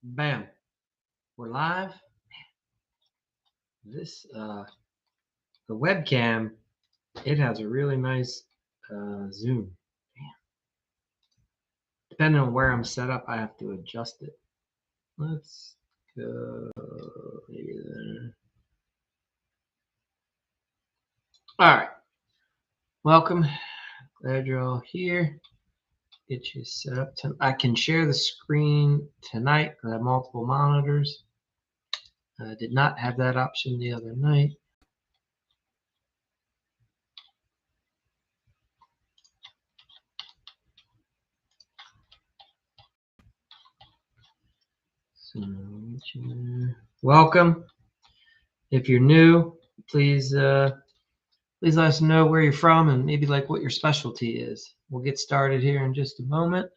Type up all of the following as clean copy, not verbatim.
Bam. We're live. This the webcam, it has a really nice zoom. Depending on where I'm set up, I have to adjust it. Let's go here. All right. Welcome. Glad you're all here. Get you set up. I can share the screen tonight. I have multiple monitors. I did not have that option the other night. So, welcome. If you're new, please let us know where you're from and maybe like what your specialty is. We'll get started here in just a moment.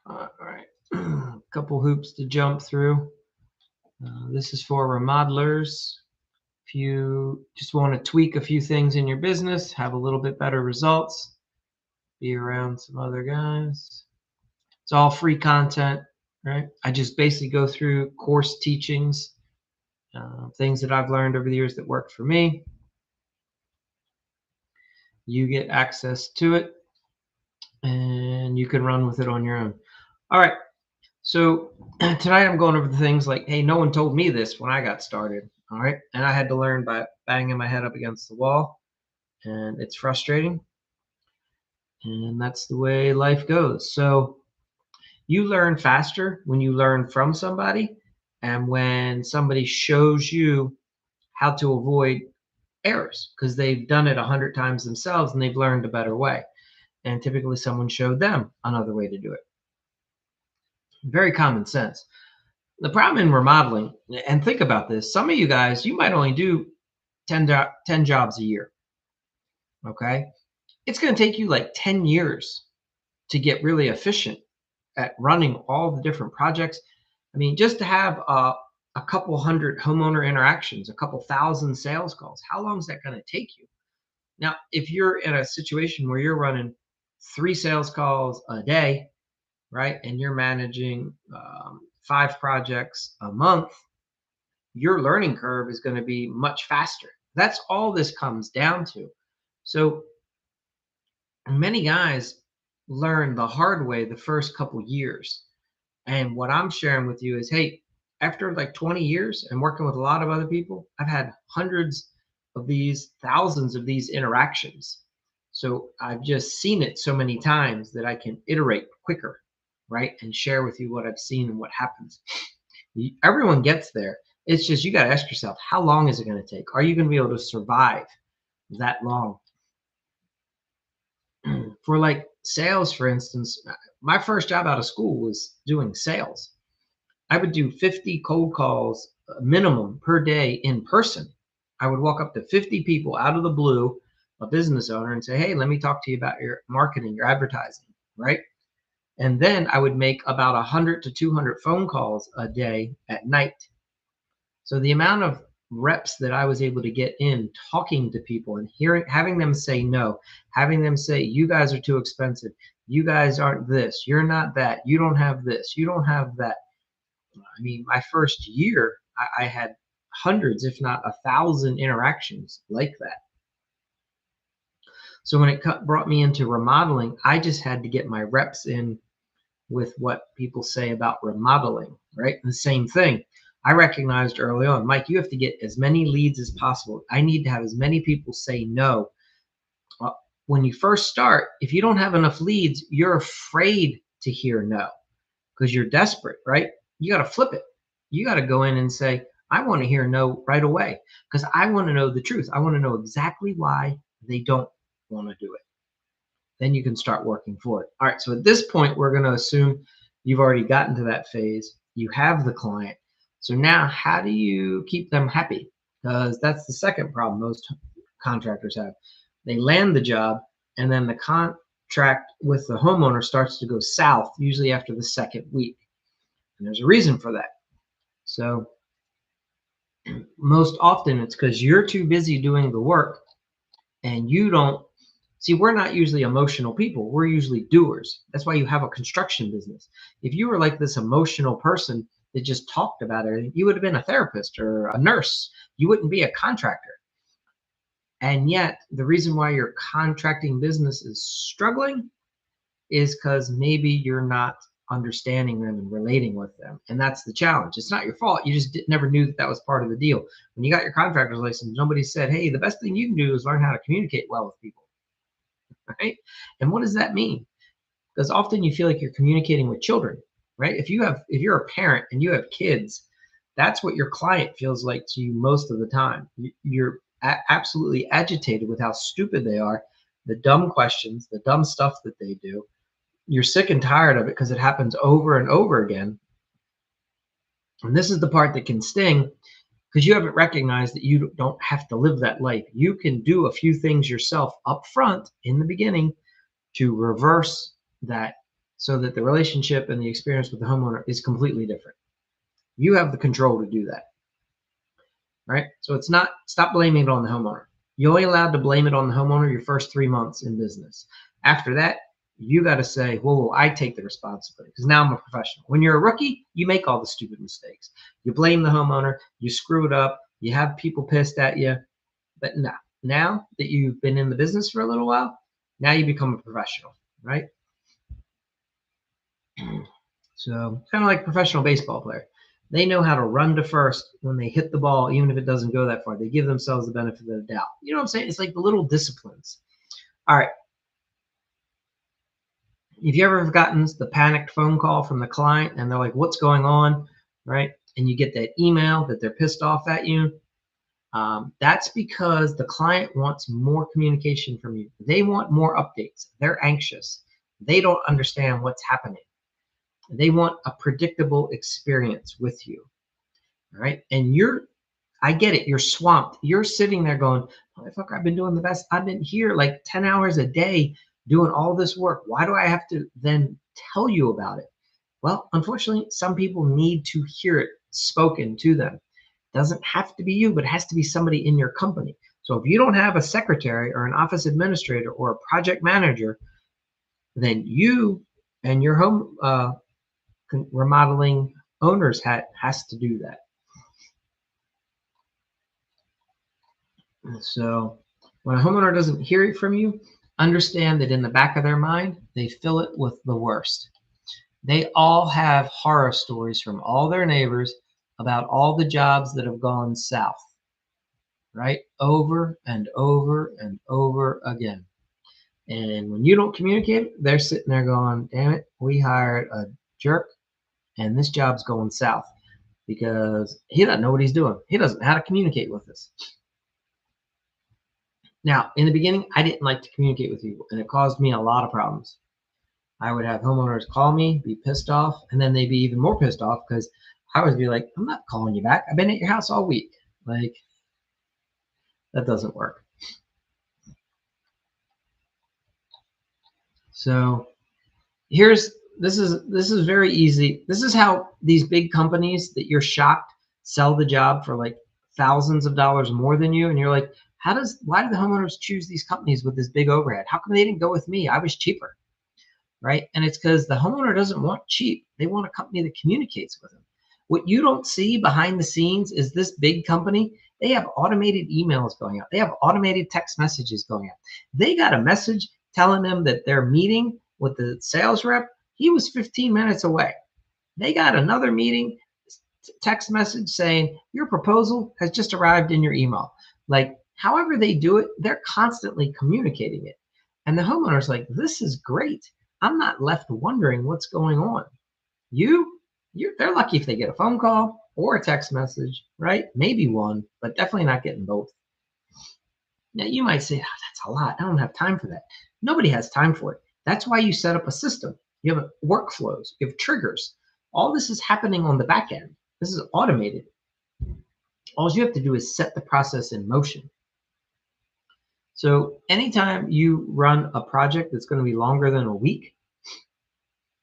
All right, a couple hoops to jump through. This is for remodelers. If you just want to tweak a few things in your business, have a little bit better results, be around some other guys. It's all free content, right? I just basically go through course teachings, things that I've learned over the years that worked for me. You get access to it and you can run with it on your own. All right, so tonight I'm going over the things like, hey, no one told me this when I got started. All right, and I had to learn by banging my head up against the wall, and it's frustrating, and that's the way life goes. So you learn faster when you learn from somebody, and when somebody shows you how to avoid errors because they've done it 100 times themselves and they've learned a better way. And typically someone showed them another way to do it. Very common sense. The problem in remodeling, and think about this, some of you guys, you might only do 10 jobs a year, okay? It's going to take you like 10 years to get really efficient at running all the different projects. I mean, just to have a couple hundred homeowner interactions, a couple thousand sales calls, how long is that going to take you? Now, if you're in a situation where you're running 3 sales calls a day, right, and you're managing 5 projects a month, your learning curve is going to be much faster. That's all this comes down to. So many guys learn the hard way the first couple years. And what I'm sharing with you is, hey, after like 20 years and working with a lot of other people, I've had hundreds of these, thousands of these interactions. So I've just seen it so many times that I can iterate quicker, right? And share with you what I've seen and what happens. Everyone gets there. It's just you got to ask yourself, how long is it going to take? Are you going to be able to survive that long? For like sales, for instance, my first job out of school was doing sales. I would do 50 cold calls minimum per day in person. I would walk up to 50 people out of the blue, a business owner, and say, hey, let me talk to you about your marketing, your advertising, right? And then I would make about 100 to 200 phone calls a day at night. So the amount of reps that I was able to get in talking to people and having them say no, having them say, you guys are too expensive. You guys aren't this. You're not that. You don't have this. You don't have that. I mean, my first year, I had hundreds, if not 1,000 interactions like that. So when it brought me into remodeling, I just had to get my reps in with what people say about remodeling, right? And the same thing. I recognized early on, Mike, you have to get as many leads as possible. I need to have as many people say no. When you first start, if you don't have enough leads, you're afraid to hear no because you're desperate, right? You got to flip it. You got to go in and say, I want to hear no right away because I want to know the truth. I want to know exactly why they don't want to do it. Then you can start working for it. All right, so at this point, we're going to assume you've already gotten to that phase. You have the client. So now how do you keep them happy? Because that's the second problem most contractors have. They land the job, and then the contract with the homeowner starts to go south, usually after the second week. And there's a reason for that. So most often it's because you're too busy doing the work and you don't See, we're not usually emotional people. We're usually doers. That's why you have a construction business. If you were like this emotional person that just talked about everything, you would have been a therapist or a nurse. You wouldn't be a contractor. And yet, the reason why your contracting business is struggling is because maybe you're not understanding them and relating with them. And that's the challenge. It's not your fault. You just never knew that that was part of the deal. When you got your contractor's license, nobody said, hey, the best thing you can do is learn how to communicate well with people. Right? And what does that mean? Because often you feel like you're communicating with children, right? If you're a parent and you have kids, that's what your client feels like to you most of the time. You're absolutely agitated with how stupid they are, the dumb questions, the dumb stuff that they do. You're sick and tired of it because it happens over and over again. And this is the part that can sting because you haven't recognized that you don't have to live that life. You can do a few things yourself up front in the beginning to reverse that so that the relationship and the experience with the homeowner is completely different. You have the control to do that, right? So it's not, stop blaming it on the homeowner. You're only allowed to blame it on the homeowner your first 3 months in business. After that, you got to say, whoa, I take the responsibility because now I'm a professional. When you're a rookie, you make all the stupid mistakes. You blame the homeowner, you screw it up, you have people pissed at you. But now that you've been in the business for a little while, now you become a professional, right? So kind of like a professional baseball player. They know how to run to first when they hit the ball, even if it doesn't go that far. They give themselves the benefit of the doubt. You know what I'm saying? It's like the little disciplines. All right. Have you ever gotten the panicked phone call from the client and they're like, what's going on? Right. And you get that email that they're pissed off at you. That's because the client wants more communication from you. They want more updates. They're anxious. They don't understand what's happening. They want a predictable experience with you. All right. And I get it. You're swamped. You're sitting there going, motherfucker, I've been doing the best. I've been here like 10 hours a day doing all this work. Why do I have to then tell you about it? Well, unfortunately, some people need to hear it spoken to them. It doesn't have to be you, but it has to be somebody in your company. So if you don't have a secretary or an office administrator or a project manager, then you and your home remodeling owner's hat has to do that. So when a homeowner doesn't hear it from you, understand that in the back of their mind, they fill it with the worst. They all have horror stories from all their neighbors about all the jobs that have gone south, right? Over and over and over again. And when you don't communicate, they're sitting there going, damn it, we hired a jerk and this job's going south because he doesn't know what he's doing. He doesn't know how to communicate with us. Now, in the beginning, I didn't like to communicate with people, and it caused me a lot of problems. I would have homeowners call me, be pissed off, and then they'd be even more pissed off because I would be like, I'm not calling you back. I've been at your house all week. Like, that doesn't work. So this is very easy. This is how these big companies that you're shocked sell the job for like thousands of dollars more than you, and you're like, why do the homeowners choose these companies with this big overhead? How come they didn't go with me? I was cheaper, right? And it's because the homeowner doesn't want cheap. They want a company that communicates with them. What you don't see behind the scenes is this big company, they have automated emails going out. They have automated text messages going out. They got a message telling them that their meeting with the sales rep, he was 15 minutes away. They got another meeting text message saying your proposal has just arrived in your email. Like, however they do it, they're constantly communicating it. And the homeowner's like, this is great. I'm not left wondering what's going on. They're lucky if they get a phone call or a text message, right? Maybe one, but definitely not getting both. Now you might say, oh, that's a lot. I don't have time for that. Nobody has time for it. That's why you set up a system. You have workflows, you have triggers. All this is happening on the back end. This is automated. All you have to do is set the process in motion. So anytime you run a project that's going to be longer than a week,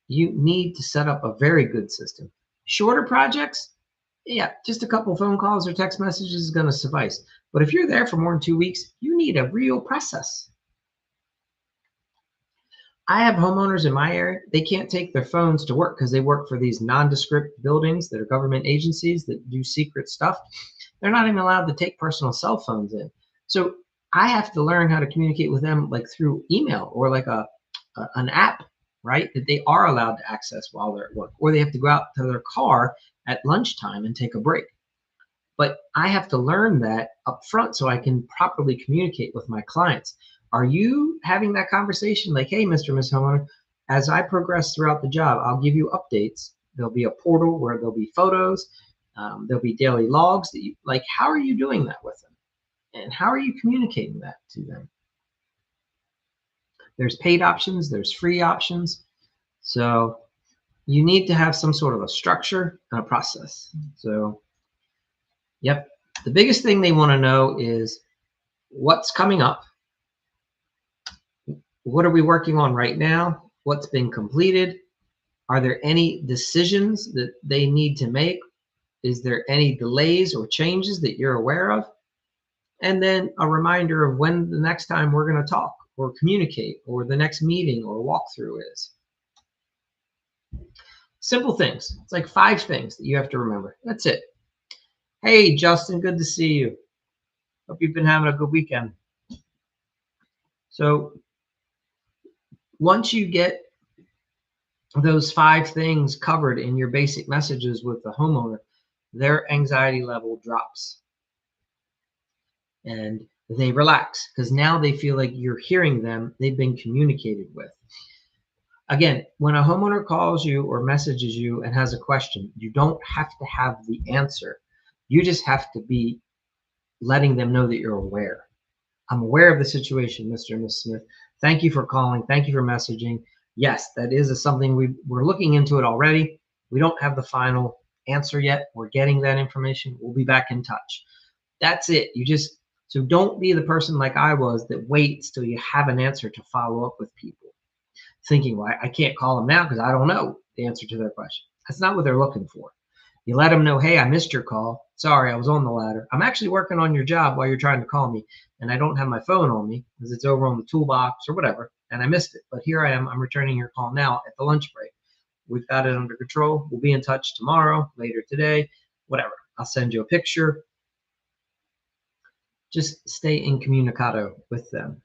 you need to set up a very good system. Shorter projects, yeah, just a couple phone calls or text messages is going to suffice. But if you're there for more than 2 weeks, you need a real process. I have homeowners in my area, they can't take their phones to work because they work for these nondescript buildings that are government agencies that do secret stuff. They're not even allowed to take personal cell phones in. So I have to learn how to communicate with them like through email or like an app, right? That they are allowed to access while they're at work, or they have to go out to their car at lunchtime and take a break. But I have to learn that up front so I can properly communicate with my clients. Are you having that conversation like, hey, Mr. Miss Homeowner, as I progress throughout the job, I'll give you updates. There'll be a portal where there'll be photos, there'll be daily logs that you like. How are you doing that with them? And how are you communicating that to them? There's paid options, there's free options. So you need to have some sort of a structure and a process. So, yep. The biggest thing they want to know is what's coming up. What are we working on right now? What's been completed? Are there any decisions that they need to make? Is there any delays or changes that you're aware of? And then a reminder of when the next time we're going to talk or communicate or the next meeting or walkthrough is. Simple things. It's like 5 things that you have to remember. That's it. Hey, Justin, good to see you. Hope you've been having a good weekend. So once you get those 5 things covered in your basic messages with the homeowner, their anxiety level drops and they relax because now they feel like you're hearing them. They've been communicated with. Again, when a homeowner calls you or messages you and has a question, you don't have to have the answer. You just have to be letting them know that you're aware. I'm aware of the situation, Mr. and Miss Smith. Thank you for calling. Thank you for messaging. Yes, that is something we're looking into it already. We don't have the final answer yet. We're getting that information. We'll be back in touch. That's it. So don't be the person like I was that waits till you have an answer to follow up with people, thinking, well, I can't call them now because I don't know the answer to their question. That's not what they're looking for. You let them know, hey, I missed your call. Sorry, I was on the ladder. I'm actually working on your job while you're trying to call me, and I don't have my phone on me because it's over on the toolbox or whatever, and I missed it. But here I am. I'm returning your call now at the lunch break. We've got it under control. We'll be in touch tomorrow, later today, whatever. I'll send you a picture. Just stay incommunicado with them.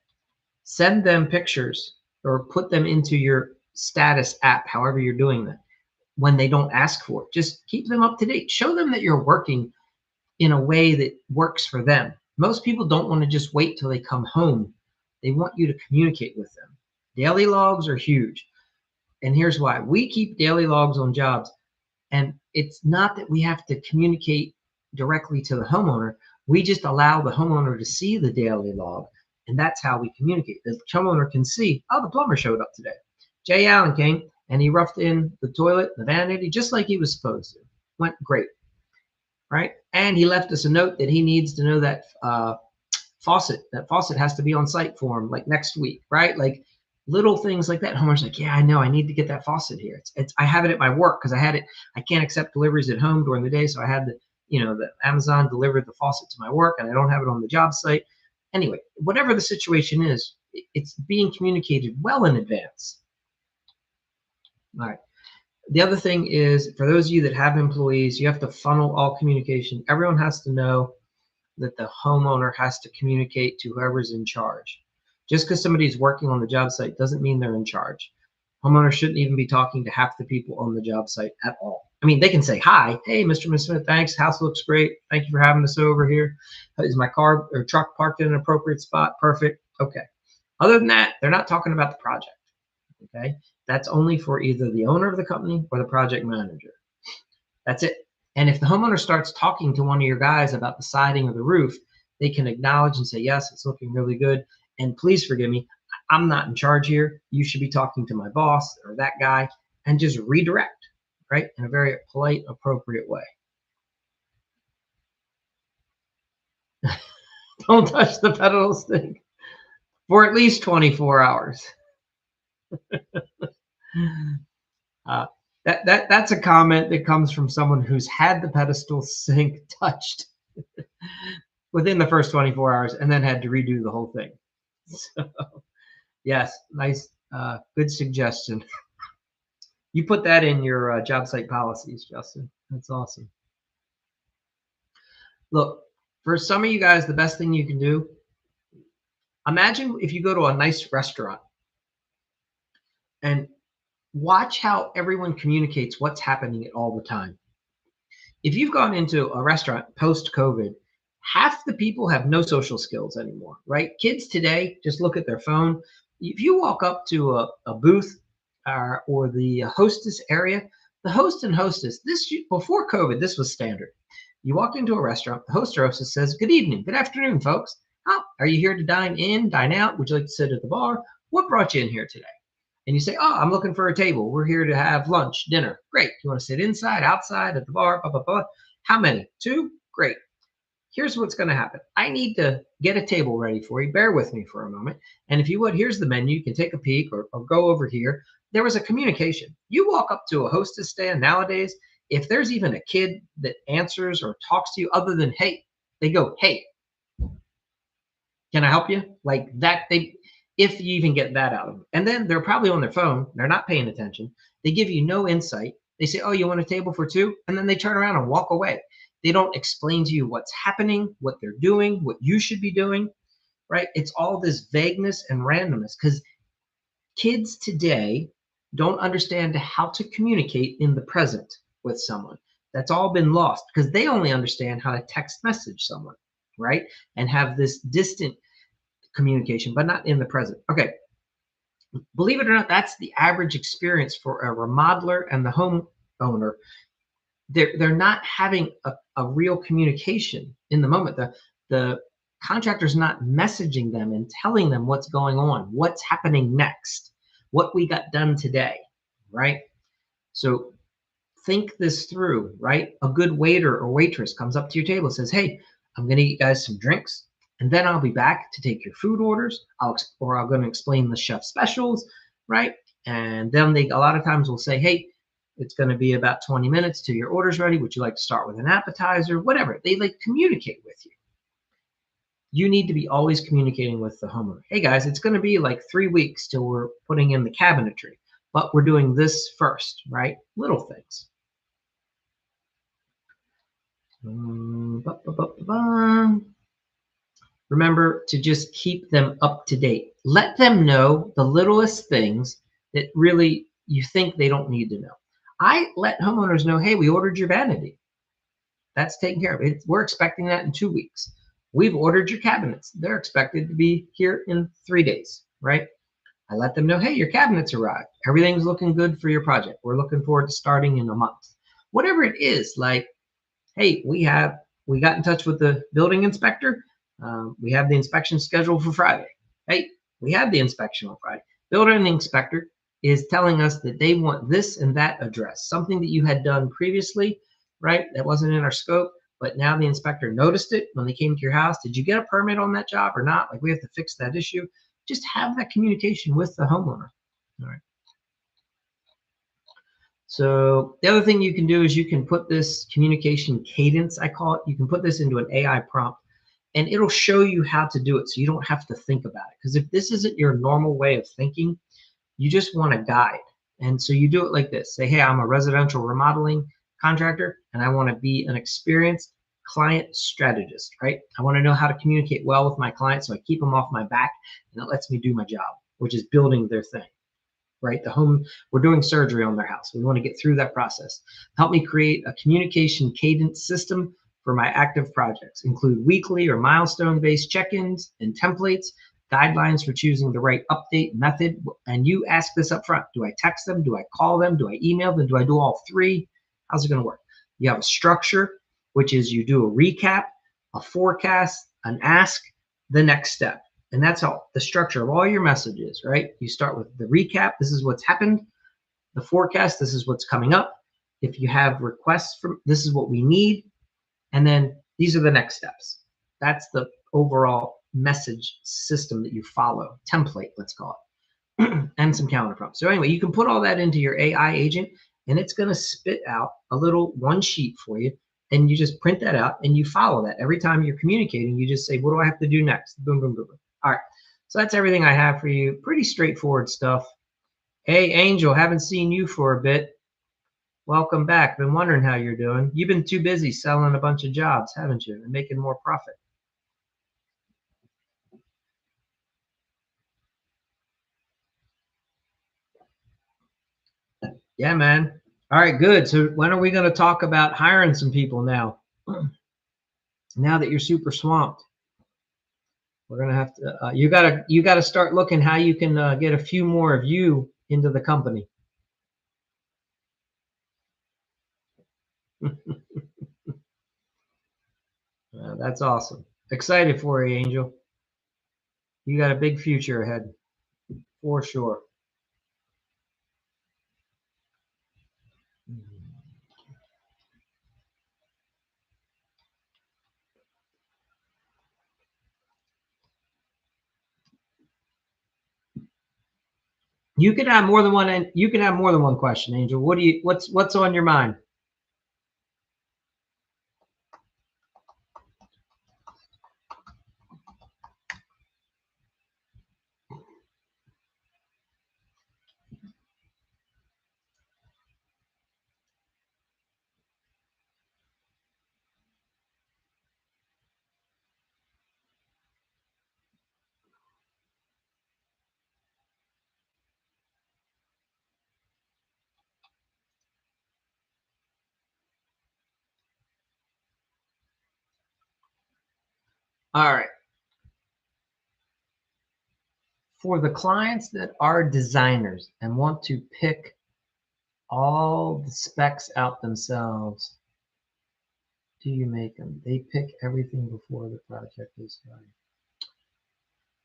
Send them pictures or put them into your status app, however you're doing that, when they don't ask for it. Just keep them up to date. Show them that you're working in a way that works for them. Most people don't want to just wait till they come home. They want you to communicate with them. Daily logs are huge. And here's why. We keep daily logs on jobs. And it's not that we have to communicate directly to the homeowner. We just allow the homeowner to see the daily log. And that's how we communicate. The homeowner can see, oh, the plumber showed up today. Jay Allen came and he roughed in the toilet, the vanity, just like he was supposed to. Went great, right? And he left us a note that he needs to know that faucet has to be on site for him like next week, right? Like little things like that. Homeowner's like, yeah, I know, I need to get that faucet here. I have it at my work because I can't accept deliveries at home during the day. So I had the Amazon delivered the faucet to my work and I don't have it on the job site. Anyway, whatever the situation is, it's being communicated well in advance. All right. The other thing is, for those of you that have employees, you have to funnel all communication. Everyone has to know that the homeowner has to communicate to whoever's in charge. Just because somebody's working on the job site doesn't mean they're in charge. Homeowners shouldn't even be talking to half the people on the job site at all. I mean, they can say, hi, hey, Mr. and Ms. Smith, thanks. House looks great. Thank you for having us over here. Is my car or truck parked in an appropriate spot? Perfect. Okay. Other than that, they're not talking about the project. Okay. That's only for either the owner of the company or the project manager. That's it. And if the homeowner starts talking to one of your guys about the siding or the roof, they can acknowledge and say, yes, it's looking really good. And please forgive me. I'm not in charge here. You should be talking to my boss or that guy, and just redirect, right? In a very polite, appropriate way. Don't touch the pedal stick for at least 24 hours. That's a comment that comes from someone who's had the pedestal sink touched within the first 24 hours and then had to redo the whole thing. So, yes, nice Good suggestion. You put that in your job site policies, Justin. That's awesome. Look, for some of you guys, the best thing you can do, imagine if you go to a nice restaurant and watch how everyone communicates what's happening all the time. If you've gone into a restaurant post-COVID, half the people have no social skills anymore, right? Kids today just look at their phone. If you walk up to a booth or the hostess area, the host and hostess, before COVID, this was standard. You walk into a restaurant, the host or hostess says, "Good evening, good afternoon, folks. Oh, are you here to dine in, dine out? Would you like to sit at the bar? What brought you in here today?" And you say, "Oh, I'm looking for a table. We're here to have lunch, dinner." "Great. You want to sit inside, outside, at the bar, blah, blah, blah." "How many?" "Two." "Great. Here's what's going to happen. I need to get a table ready for you. Bear with me for a moment. And if you would, here's the menu. You can take a peek or go over here." There was a communication. You walk up to a hostess stand nowadays, if there's even a kid that answers or talks to you other than "Hey," they go, "Hey, can I help you?" Like that, if you even get that out of them. And then they're probably on their phone. They're not paying attention. They give you no insight. They say, "Oh, you want a table for two?" And then they turn around and walk away. They don't explain to you what's happening, what they're doing, what you should be doing, right? It's all this vagueness and randomness because kids today don't understand how to communicate in the present with someone. That's all been lost because they only understand how to text message someone, right? And have this distant communication, but not in the present. Okay, believe it or not, that's the average experience for a remodeler and the homeowner. They're not having a real communication in the moment. The contractor's not messaging them and telling them what's going on, what's happening next, what we got done today, right? So think this through, right? A good waiter or waitress comes up to your table and says, "Hey, I'm going to get you guys some drinks, and then I'll be back to take your food orders. I'm going to explain the chef specials," right? And then they a lot of times will say, "Hey, it's going to be about 20 minutes till your order's ready. Would you like to start with an appetizer?" Whatever. They like communicate with you. You need to be always communicating with the homeowner. "Hey guys, it's going to be like 3 weeks till we're putting in the cabinetry, but we're doing this first," right? Little things. Remember to just keep them up to date. Let them know the littlest things that really you think they don't need to know. I let homeowners know, "Hey, we ordered your vanity. That's taken care of. We're expecting that in 2 weeks. We've ordered your cabinets. They're expected to be here in 3 days," right? I let them know, "Hey, your cabinets arrived. Everything's looking good for your project. We're looking forward to starting in a month." Whatever it is, like, "Hey, we got in touch with the building inspector. We have the inspection scheduled for Friday." "Hey, we had the inspection on Friday. Building inspector is telling us that they want this and that address, something that you had done previously, right? That wasn't in our scope, but now the inspector noticed it when they came to your house. Did you get a permit on that job or not? Like, we have to fix that issue." Just have that communication with the homeowner. All right. So the other thing you can do is you can put this communication cadence, I call it, you can put this into an AI prompt and it'll show you how to do it so you don't have to think about it. Because if this isn't your normal way of thinking, you just want a guide. And so you do it like this. Say, "Hey, I'm a residential remodeling contractor and I want to be an experienced client strategist," right? "I want to know how to communicate well with my clients so I keep them off my back and it lets me do my job," which is building their thing. Right? We're doing surgery on their house. We want to get through that process. "Help me create a communication cadence system for my active projects. Include weekly or milestone-based check-ins and templates, guidelines for choosing the right update method." And you ask this up front. Do I text them? Do I call them? Do I email them? Do I do all three? How's it going to work? You have a structure, which is you do a recap, a forecast, an ask, the next step. And that's all the structure of all your messages, right? You start with the recap. This is what's happened. The forecast. This is what's coming up. If you have requests from, this is what we need. And then these are the next steps. That's the overall message system that you follow. Template, let's call it. And some counter prompts. So anyway, you can put all that into your AI agent and it's going to spit out a little one sheet for you. And you just print that out and you follow that. Every time you're communicating, you just say, "What do I have to do next?" Boom, boom, boom, boom. All right. So that's everything I have for you. Pretty straightforward stuff. Hey, Angel, haven't seen you for a bit. Welcome back. Been wondering how you're doing. You've been too busy selling a bunch of jobs, haven't you? And making more profit. Yeah, man. All right, good. So when are we going to talk about hiring some people now? Now that you're super swamped, we're gonna have to. You gotta start looking how you can get a few more of you into the company. That's awesome. Excited for you, Angel. You got a big future ahead for sure. You can have more than one, and you can have more than one question, Angel. What's on your mind? All right. For the clients that are designers and want to pick all the specs out themselves, do you make them? They pick everything before the project is done.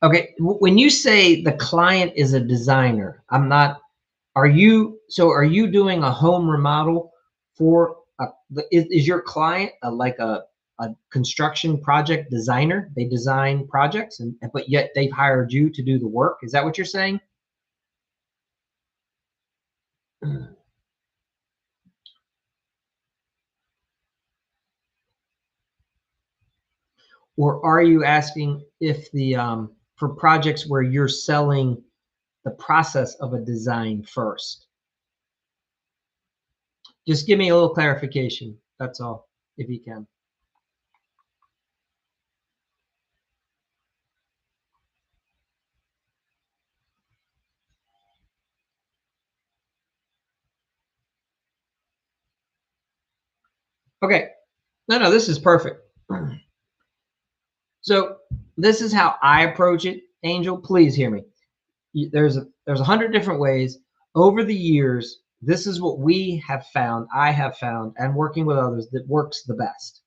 Okay, when you say the client is a designer, I'm not. Are you doing a home remodel for is your client a construction project designer? They design projects, but yet they've hired you to do the work. Is that what you're saying? Or are you asking if the for projects where you're selling the process of a design first? Just give me a little clarification. That's all, if you can. Okay. No, this is perfect. So this is how I approach it, Angel. Please hear me. There's 100 different ways. Over the years, this is what we have found, I have found, and working with others that works the best.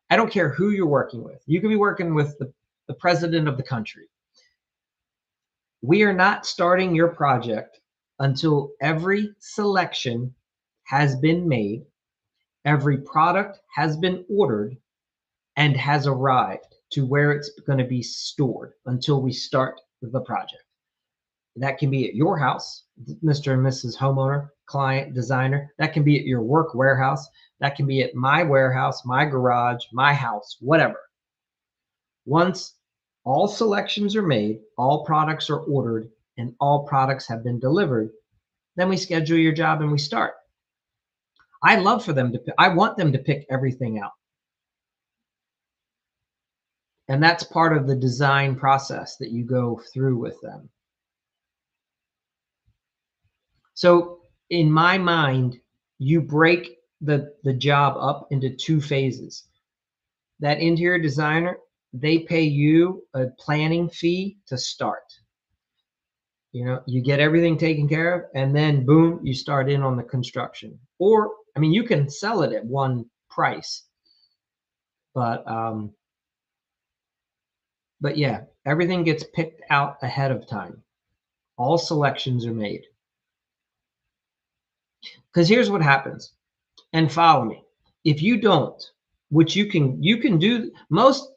I don't care who you're working with. You could be working with the president of the country. We are not starting your project until every selection has been made, every product has been ordered, and has arrived to where it's going to be stored until we start the project. That can be at your house, Mr. and Mrs. Homeowner, client, designer. That can be at your work warehouse. That can be at my warehouse, my garage, my house, whatever. Once all selections are made, all products are ordered, and all products have been delivered, then we schedule your job and we start. I love for them to, I want them to pick everything out. And that's part of the design process that you go through with them. So in my mind, you break the job up into two phases. That interior designer, they pay you a planning fee to start. You know, you get everything taken care of, and then boom, you start in on the construction. Or, I mean, you can sell it at one price, but yeah, everything gets picked out ahead of time. All selections are made. Because here's what happens, and follow me. If you don't, which you can do most,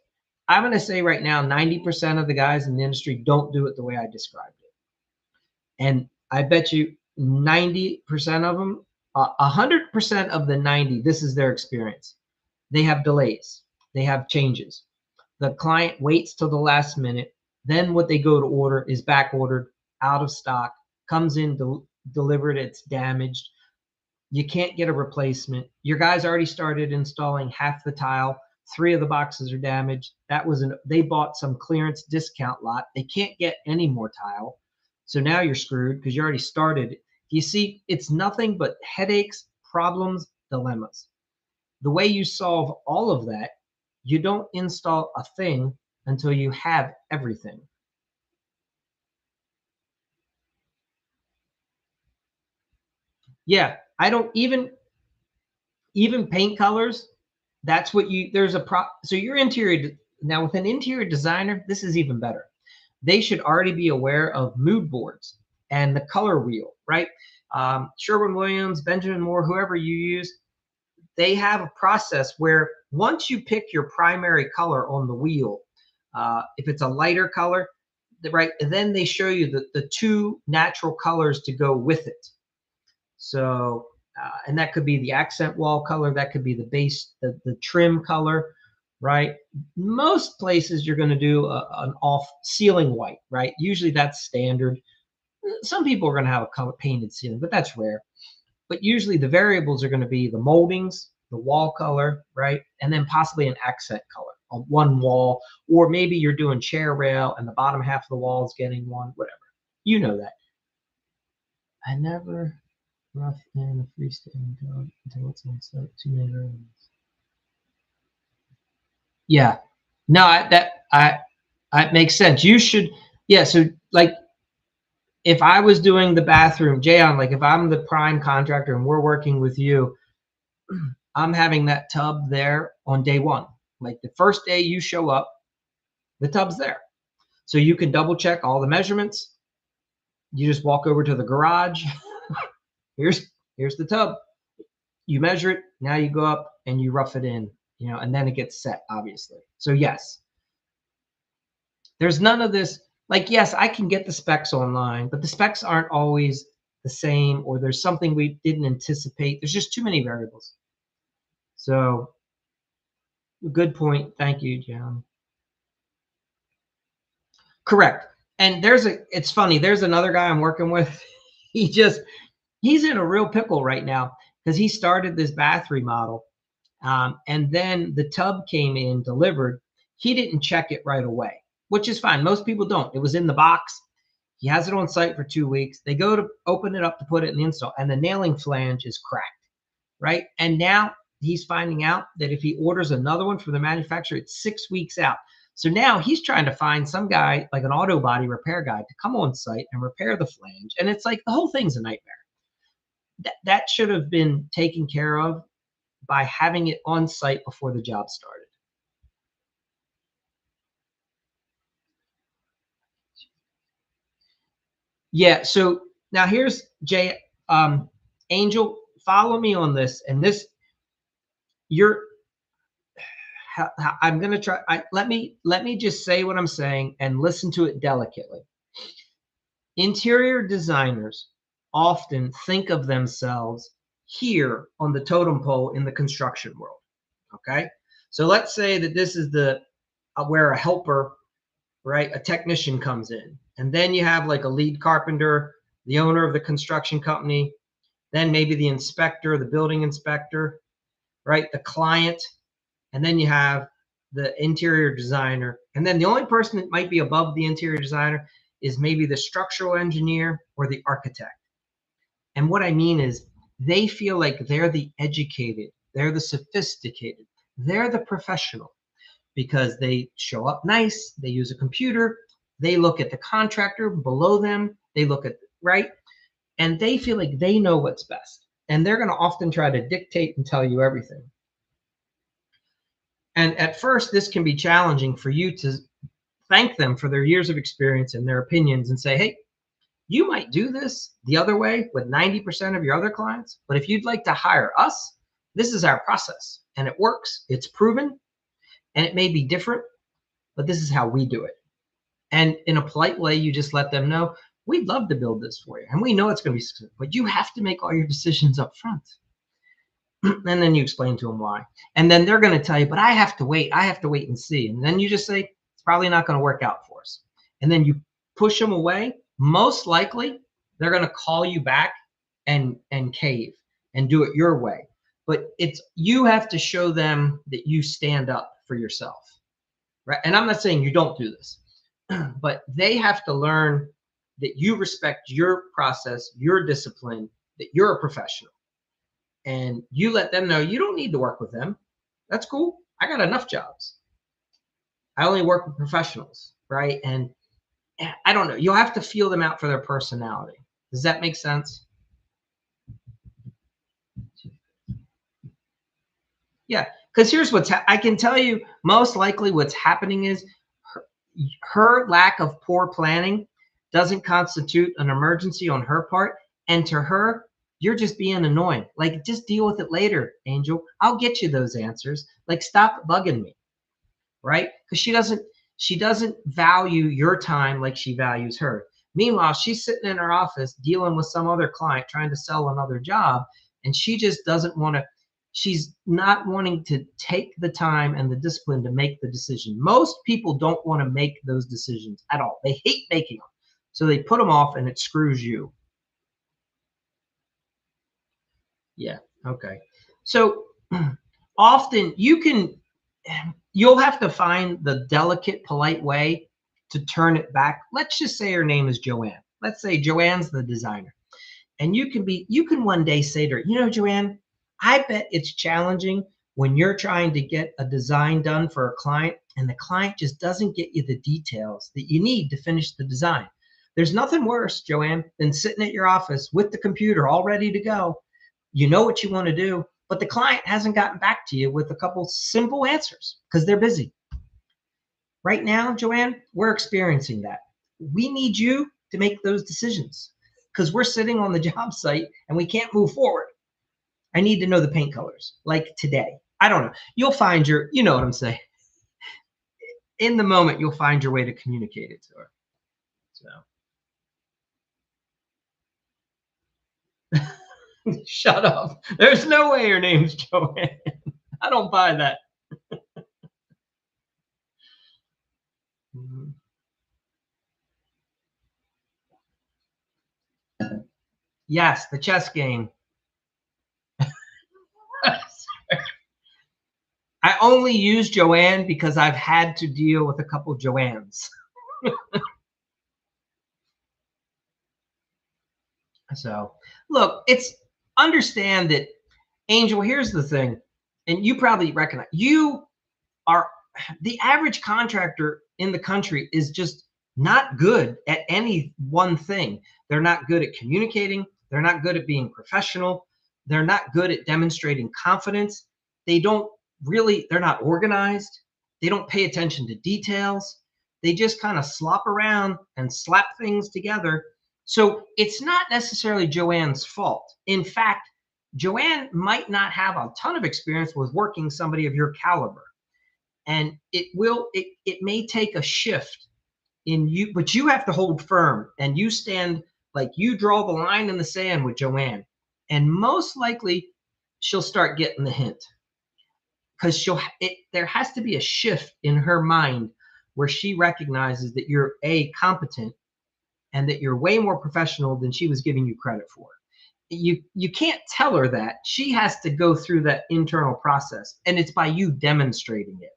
I'm going to say right now, 90% of the guys in the industry don't do it the way I described it. And I bet you 90% of them, 100% of the 90, this is their experience. They have delays. They have changes. The client waits till the last minute. Then what they go to order is back ordered, out of stock. comes in delivered, it's damaged. You can't get a replacement. Your guys already started installing half the tile. 3 of the boxes are damaged. They bought some clearance discount lot. They can't get any more tile. So now you're screwed because you already started. You see, it's nothing but headaches, problems, dilemmas. The way you solve all of that, you don't install a thing until you have everything. Yeah, I don't even paint colors. That's what so your now with an interior designer, this is even better. They should already be aware of mood boards and the color wheel, right? Sherwin-Williams, Benjamin Moore, whoever you use, they have a process where once you pick your primary color on the wheel, if it's a lighter color, right, then they show you the 2 natural colors to go with it. So, and that could be the accent wall color, that could be the base, the trim color, right? Most places you're going to do an off ceiling white, right? Usually that's standard. Some people are going to have a color painted ceiling, but that's rare. But usually the variables are going to be the moldings, the wall color, right? And then possibly an accent color on one wall, or maybe you're doing chair rail and the bottom half of the wall is getting one, whatever. You know that. I never rough in a freestanding dog until it's on site. Too many variables. Yeah. No, that makes sense. You should, yeah. So like, if I was doing the bathroom, Jayon, like if I'm the prime contractor and we're working with you, I'm having that tub there on day 1. Like the first day you show up, the tub's there. So you can double check all the measurements. You just walk over to the garage. Here's the tub. You measure it. Now you go up and you rough it in, and then it gets set, obviously. So yes, there's none of this. Like, yes, I can get the specs online, but the specs aren't always the same, or there's something we didn't anticipate. There's just too many variables. So good point. Thank you, John. Correct. And it's funny, there's another guy I'm working with. He's in a real pickle right now because he started this bath remodel. And then the tub came in delivered. He didn't check it right away, which is fine. Most people don't. It was in the box. He has it on site for 2 weeks. They go to open it up to put it in the install, and the nailing flange is cracked, right? And now he's finding out that if he orders another one from the manufacturer, it's 6 weeks out. So now he's trying to find some guy, like an auto body repair guy, to come on site and repair the flange. And it's like the whole thing's a nightmare. That should have been taken care of by having it on site before the job started. Yeah, so now here's Jay, Angel, follow me on this. And this, I'm going to try. Let me just say what I'm saying and listen to it delicately. Interior designers often think of themselves here on the totem pole in the construction world. Okay, so let's say that this is where a helper, right, a technician comes in, and then you have like a lead carpenter, the owner of the construction company, then maybe the inspector, the building inspector, right, the client, and then you have the interior designer. And then the only person that might be above the interior designer is maybe the structural engineer or the architect. And what I mean is they feel like they're the educated, they're the sophisticated, they're the professional because they show up nice, they use a computer, they look at the contractor below them, they look at, right? And they feel like they know what's best. And they're going to often try to dictate and tell you everything. And at first, this can be challenging for you to thank them for their years of experience and their opinions and say, hey, you might do this the other way with 90% of your other clients, but if you'd like to hire us, this is our process and it works, it's proven, and it may be different, but this is how we do it. And in a polite way, you just let them know, we'd love to build this for you. And we know it's going to be successful, but you have to make all your decisions up front. And then you explain to them why. And then they're going to tell you, but I have to wait and see. And then you just say, it's probably not going to work out for us. And then you push them away. Most likely, They're going to call you back and cave and do it your way. But it's you have to show them that you stand up for yourself, right? And I'm not saying you don't do this, but they have to learn that you respect your process, your discipline, that you're a professional, and you let them know you don't need to work with them. That's cool. I got enough jobs. I only work with professionals, right? And I don't know. You'll have to feel them out for their personality. Does that make sense? Yeah, because here's what's I can tell you most likely what's happening is her lack of poor planning doesn't constitute an emergency on her part, and to her, you're just being annoying. Like, just deal with it later, Angel. I'll get you those answers. Like, stop bugging me, right? Because she doesn't value your time like she values her. Meanwhile, she's sitting in her office dealing with some other client trying to sell another job, and she just doesn't want to. She's not wanting to take the time and the discipline to make the decision. Most people don't want to make those decisions at all. They hate making them. So they put them off and it screws you. Yeah. Okay. So often you'll have to find the delicate, polite way to turn it back. Let's just say her name is Joanne. Let's say Joanne's the designer. And you can one day say to her, Joanne, I bet it's challenging when you're trying to get a design done for a client and the client just doesn't get you the details that you need to finish the design. There's nothing worse, Joanne, than sitting at your office with the computer all ready to go. You know what you want to do, but the client hasn't gotten back to you with a couple simple answers because they're busy. Right now, Joanne, we're experiencing that. We need you to make those decisions because we're sitting on the job site and we can't move forward. I need to know the paint colors, like today. I don't know. You'll find you know what I'm saying. In the moment, you'll find your way to communicate it to her. So shut up. There's no way her name's Joanne. I don't buy that. Mhm. Yes, the chess game. I only use Joanne because I've had to deal with a couple Joannes. So look, it's understand that Angel, here's the thing, and you probably recognize you are the average contractor in the country is just not good at any one thing. They're not good at communicating. They're not good at being professional. They're not good at demonstrating confidence. They're not organized. They don't pay attention to details. They just kind of slop around and slap things together. So it's not necessarily Joanne's fault. In fact, Joanne might not have a ton of experience with working somebody of your caliber, and it may take a shift in you, but you have to hold firm and you stand like you draw the line in the sand with Joanne, and most likely she'll start getting the hint because there has to be a shift in her mind where she recognizes that you're competent and that you're way more professional than she was giving you credit for. You can't tell her that. She has to go through that internal process, and it's by you demonstrating it.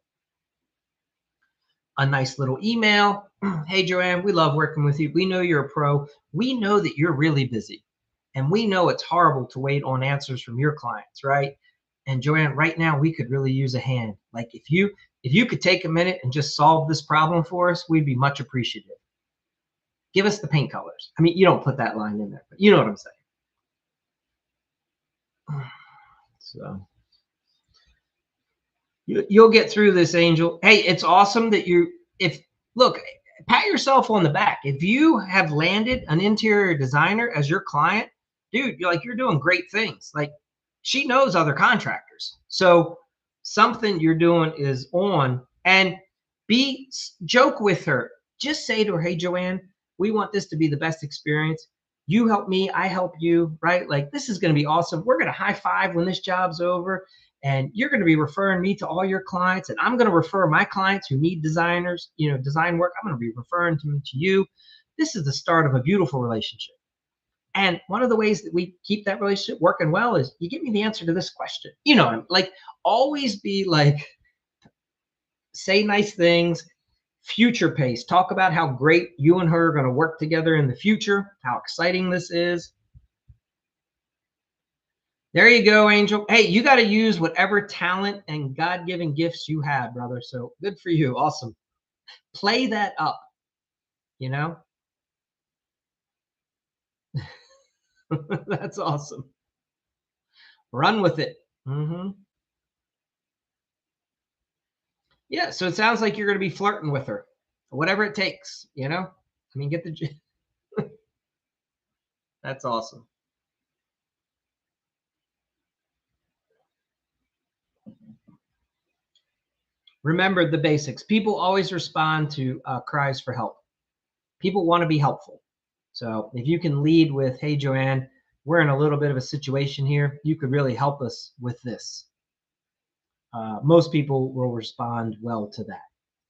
A nice little email. Hey, Joanne, we love working with you. We know you're a pro. We know that you're really busy. And we know it's horrible to wait on answers from your clients, right? And Joanne, right now we could really use a hand. Like if you could take a minute and just solve this problem for us, we'd be much appreciative. Give us the paint colors. I mean, you don't put that line in there, but you know what I'm saying. So you'll get through this, Angel. Hey, it's awesome that look, pat yourself on the back. If you have landed an interior designer as your client, dude, you're doing great things. Like she knows other contractors. So something you're doing is on, and joke with her. Just say to her, hey, Joanne, we want this to be the best experience. You help me, I help you, right? Like this is going to be awesome. We're going to high five when this job's over. And you're going to be referring me to all your clients, and I'm going to refer my clients who need designers, design work. I'm going to be referring them to you. This is the start of a beautiful relationship. And one of the ways that we keep that relationship working well is you give me the answer to this question. Like always be like, say nice things, future pace. Talk about how great you and her are going to work together in the future, how exciting this is. There you go, Angel. Hey, you got to use whatever talent and God given gifts you have, brother. So good for you. Awesome. Play that up, you know? That's awesome. Run with it. Yeah. So it sounds like you're going to be flirting with her, whatever it takes, I mean, that's awesome. Remember the basics. People always respond to cries for help. People want to be helpful. So if you can lead with, hey, Joanne, we're in a little bit of a situation here. You could really help us with this. Most people will respond well to that.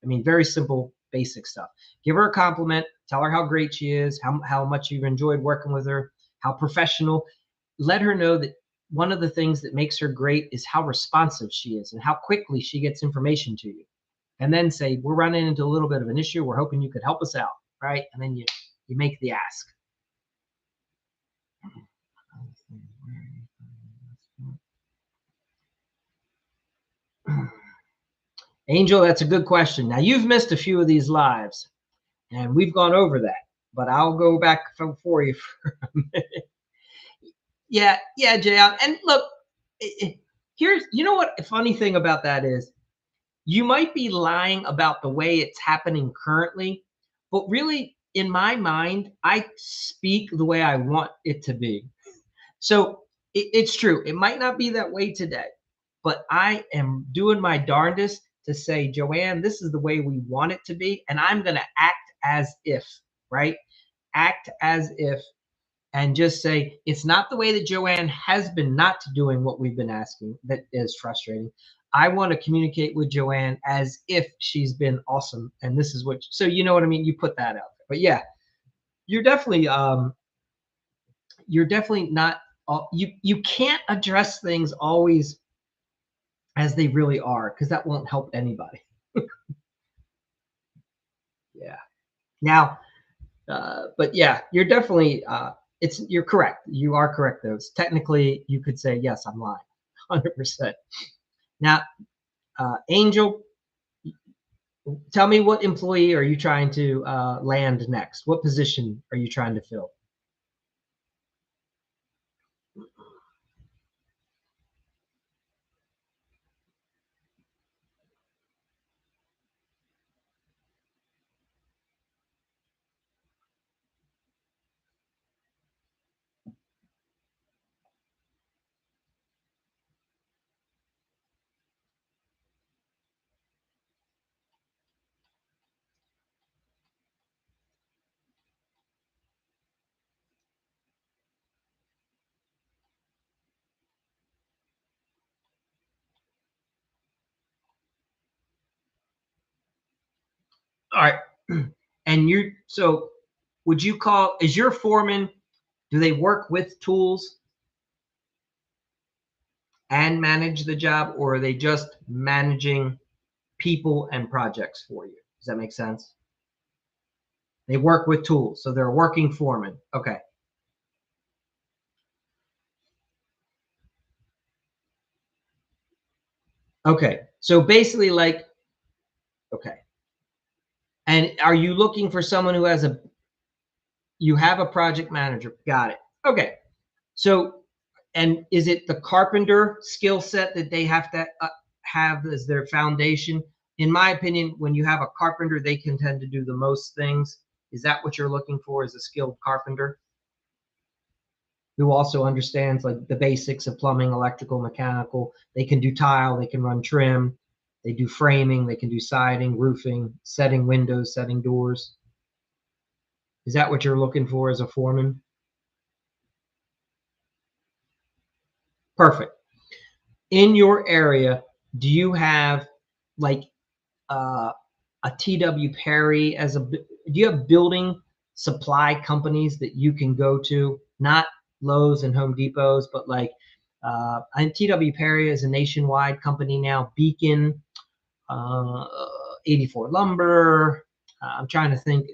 I mean, very simple, basic stuff. Give her a compliment. Tell her how great she is, how much you've enjoyed working with her, how professional. Let her know that one of the things that makes her great is how responsive she is and how quickly she gets information to you. And then say, we're running into a little bit of an issue. We're hoping you could help us out, right? And then you make the ask. Angel, that's a good question. Now, you've missed a few of these lives, and we've gone over that, but I'll go back for you for a minute. Yeah, Jay. And look, here's, what a funny thing about that is, you might be lying about the way it's happening currently, but really, in my mind, I speak the way I want it to be. So it's true. It might not be that way today, but I am doing my darndest to say, Joanne, this is the way we want it to be. And I'm going to act as if, right? Act as if, and just say, it's not the way that Joanne has been not doing what we've been asking that is frustrating. I want to communicate with Joanne as if she's been awesome. And this is what, so you know what I mean? You put that out there. But yeah, you're definitely not, you can't address things always as they really are, because that won't help anybody. Yeah. Now, but yeah, you're definitely, you're correct. You are correct, though. Technically, you could say, yes, I'm lying, 100%. Now, Angel, tell me, what employee are you trying to land next? What position are you trying to fill? All right. And so would you call, is your foreman, do they work with tools and manage the job, or are they just managing people and projects for you? Does that make sense? They work with tools, so they're a working foreman. Okay. Okay. So basically, like, okay. And are you looking for someone who you have a project manager? Got it. Okay. So, and is it the carpenter skill set that they have to have as their foundation? In my opinion, when you have a carpenter, they can tend to do the most things. Is that what you're looking for, is a skilled carpenter who also understands like the basics of plumbing, electrical, mechanical? They can do tile, they can run trim, they do framing, they can do siding, roofing, setting windows, setting doors. Is that what you're looking for as a foreman? Perfect. In your area, do you have like a TW Perry do you have building supply companies that you can go to not Lowe's and Home Depots, but like and TW Perry is a nationwide company now. Beacon, uh, 84 Lumber. I'm trying to think.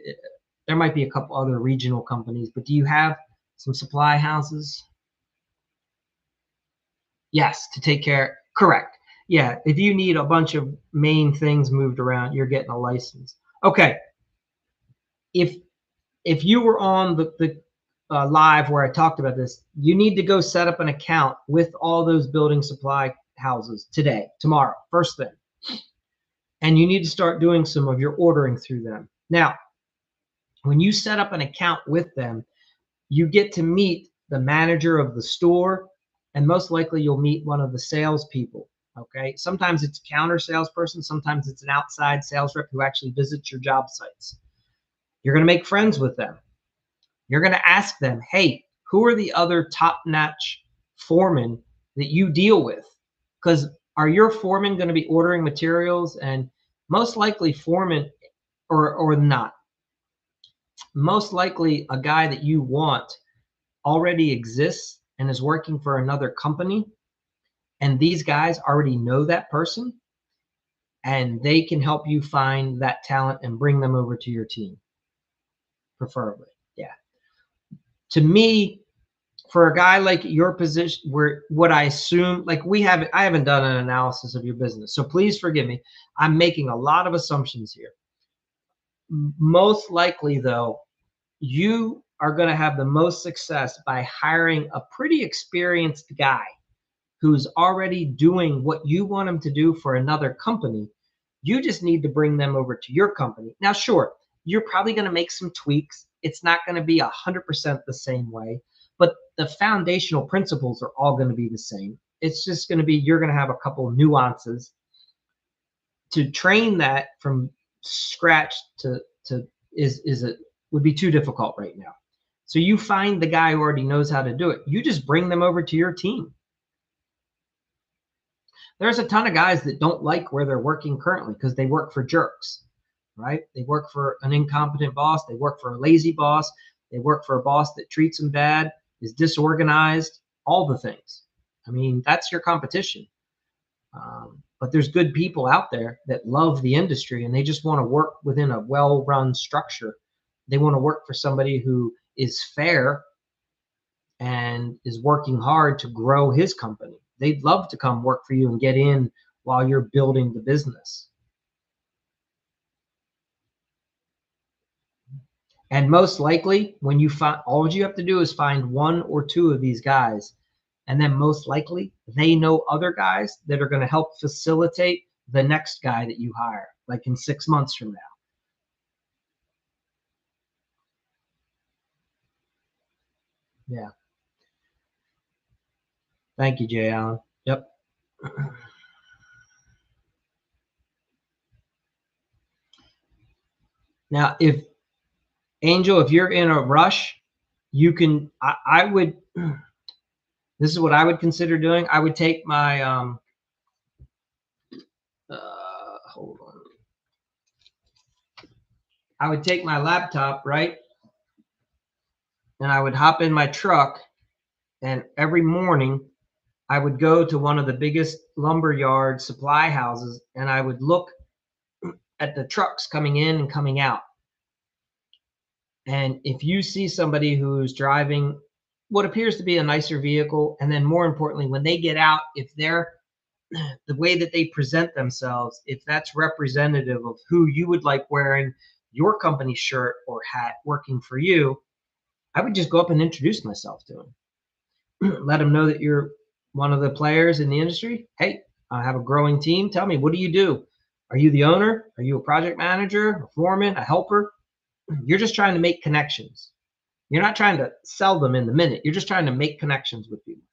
There might be a couple other regional companies, but do you have some supply houses? Yes, to take care. Correct. Yeah, if you need a bunch of main things moved around, you're getting a license. Okay. If you were on the live where I talked about this, you need to go set up an account with all those building supply houses today, tomorrow, first thing. And you need to start doing some of your ordering through them. Now, when you set up an account with them, you get to meet the manager of the store, and most likely you'll meet one of the salespeople. Okay. Sometimes it's a counter salesperson, sometimes it's an outside sales rep who actually visits your job sites. You're going to make friends with them. You're going to ask them, hey, who are the other top-notch foremen that you deal with? Because are your foremen going to be ordering materials? And most likely foreman or not, most likely a guy that you want already exists and is working for another company. And these guys already know that person and they can help you find that talent and bring them over to your team, preferably. Yeah. To me, for a guy like your position, where what I assume, like I haven't done an analysis of your business, so please forgive me. I'm making a lot of assumptions here. Most likely, though, you are going to have the most success by hiring a pretty experienced guy who's already doing what you want him to do for another company. You just need to bring them over to your company. Now, sure, you're probably going to make some tweaks. It's not going to be 100% the same way, but the foundational principles are all going to be the same. It's just going to be, you're going to have a couple of nuances to train that from scratch to would be too difficult right now. So you find the guy who already knows how to do it. You just bring them over to your team. There's a ton of guys that don't like where they're working currently because they work for jerks, right? They work for an incompetent boss. They work for a lazy boss. They work for a boss that treats them bad, is disorganized, all the things. I mean, that's your competition. But there's good people out there that love the industry and they just want to work within a well-run structure. They want to work for somebody who is fair and is working hard to grow his company. They'd love to come work for you and get in while you're building the business. And most likely, when you find, all you have to do is find one or two of these guys, and then most likely they know other guys that are going to help facilitate the next guy that you hire, like in 6 months from now. Yeah. Thank you, Jay Allen. Yep. Now, if Angel, if you're in a rush, you can, I would, this is what I would consider doing. I would take my, hold on. I would take my laptop, right? And I would hop in my truck. And every morning I would go to one of the biggest lumberyard supply houses and I would look at the trucks coming in and coming out. And if you see somebody who's driving what appears to be a nicer vehicle, and then more importantly, when they get out, if they're the way that they present themselves, if that's representative of who you would like wearing your company shirt or hat working for you, I would just go up and introduce myself to them. Let them know that you're one of the players in the industry. Hey, I have a growing team. Tell me, what do you do? Are you the owner? Are you a project manager, a foreman, a helper? You're just trying to make connections. You're not trying to sell them in the minute. You're just trying to make connections with people,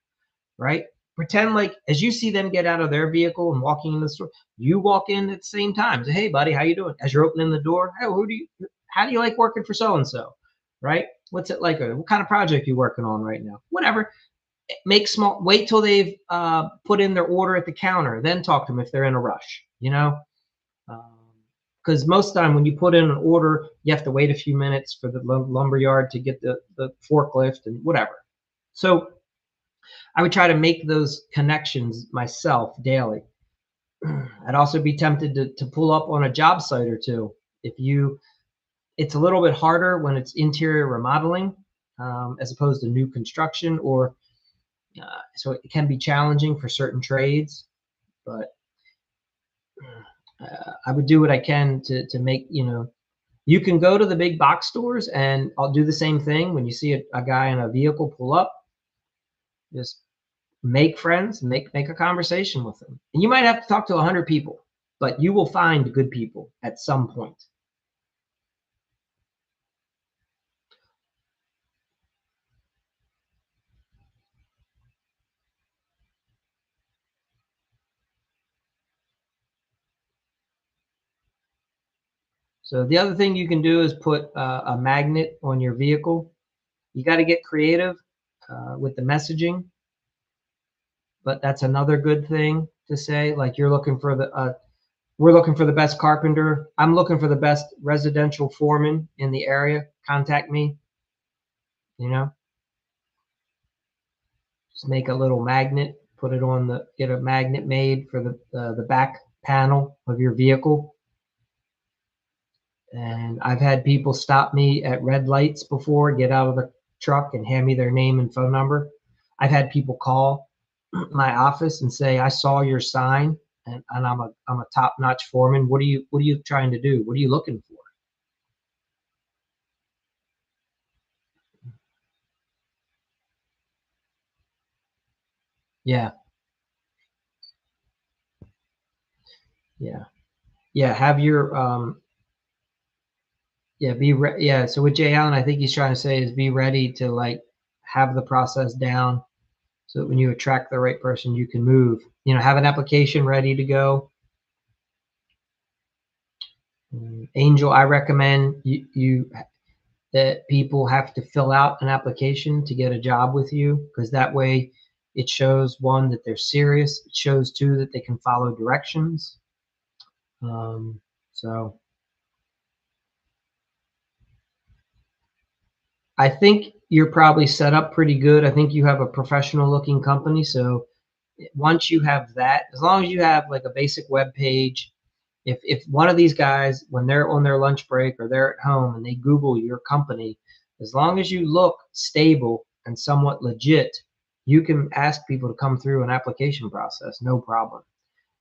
right? Pretend like as you see them get out of their vehicle and walking in the store, you walk in at the same time. Say, hey, buddy, how you doing? As you're opening the door, hey, how do you like working for so-and-so, right? What's it like? What kind of project are you working on right now? Whatever. Wait till they've put in their order at the counter, then talk to them if they're in a rush, because because most of the time when you put in an order, you have to wait a few minutes for the lumber yard to get the forklift and whatever. So I would try to make those connections myself daily. I'd also be tempted to pull up on a job site or two. If you, it's a little bit harder when it's interior remodeling as opposed to new construction, or so it can be challenging for certain trades. But I would do what I can to make, you can go to the big box stores and I'll do the same thing. When you see a guy in a vehicle pull up, just make friends, make a conversation with them. And you might have to talk to 100 people, but you will find good people at some point. So the other thing you can do is put a magnet on your vehicle. You got to get creative with the messaging, but that's another good thing to say. Like you're looking for we're looking for the best carpenter. I'm looking for the best residential foreman in the area. Contact me. Just make a little magnet, put it on get a magnet made for the back panel of your vehicle. And I've had people stop me at red lights before, get out of the truck and hand me their name and phone number. I've had people call my office and say, I saw your sign and I'm a top-notch foreman. What are you trying to do? What are you looking for? Yeah. Yeah. Yeah. Have your yeah, so with Jay Allen, I think he's trying to say is be ready to like have the process down so that when you attract the right person, you can move. Have an application ready to go. Angel, I recommend you that people have to fill out an application to get a job with you, because that way it shows, one, that they're serious. It shows, two, that they can follow directions. So I think you're probably set up pretty good. I think you have a professional looking company. So once you have that, as long as you have like a basic web page, if one of these guys, when they're on their lunch break or they're at home and they Google your company, as long as you look stable and somewhat legit, you can ask people to come through an application process, no problem.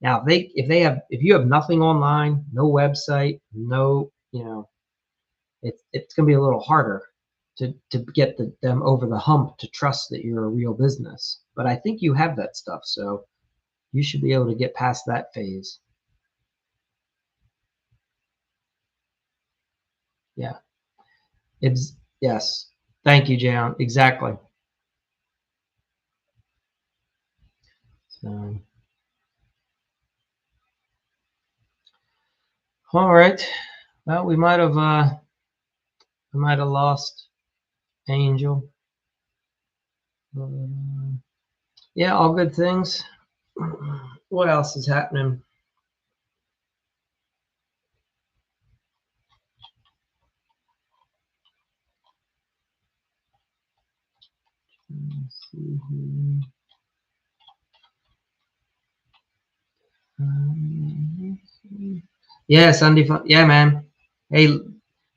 Now, if you have nothing online, no website, no, it's going to be a little harder to get them over the hump to trust that you're a real business. But I think you have that stuff, so you should be able to get past that phase. Yeah. Yes. Thank you, Jan. Exactly. So, all right. Well, we might have lost Angel. Yeah, all good things. What else is happening? Let's see here. Yeah, Sunday fun. Yeah, man. Hey,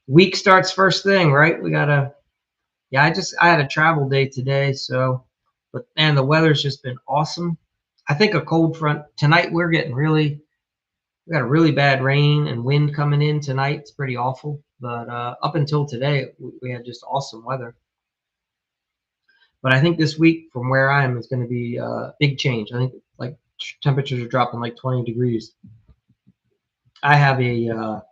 week starts first thing, right? Yeah, I had a travel day today, so, but man, the weather's just been awesome. I think a cold front tonight, we got a really bad rain and wind coming in tonight. It's pretty awful. But up until today, we had just awesome weather. But I think this week, from where I am, is going to be a big change. I think like temperatures are dropping like 20 degrees. I have a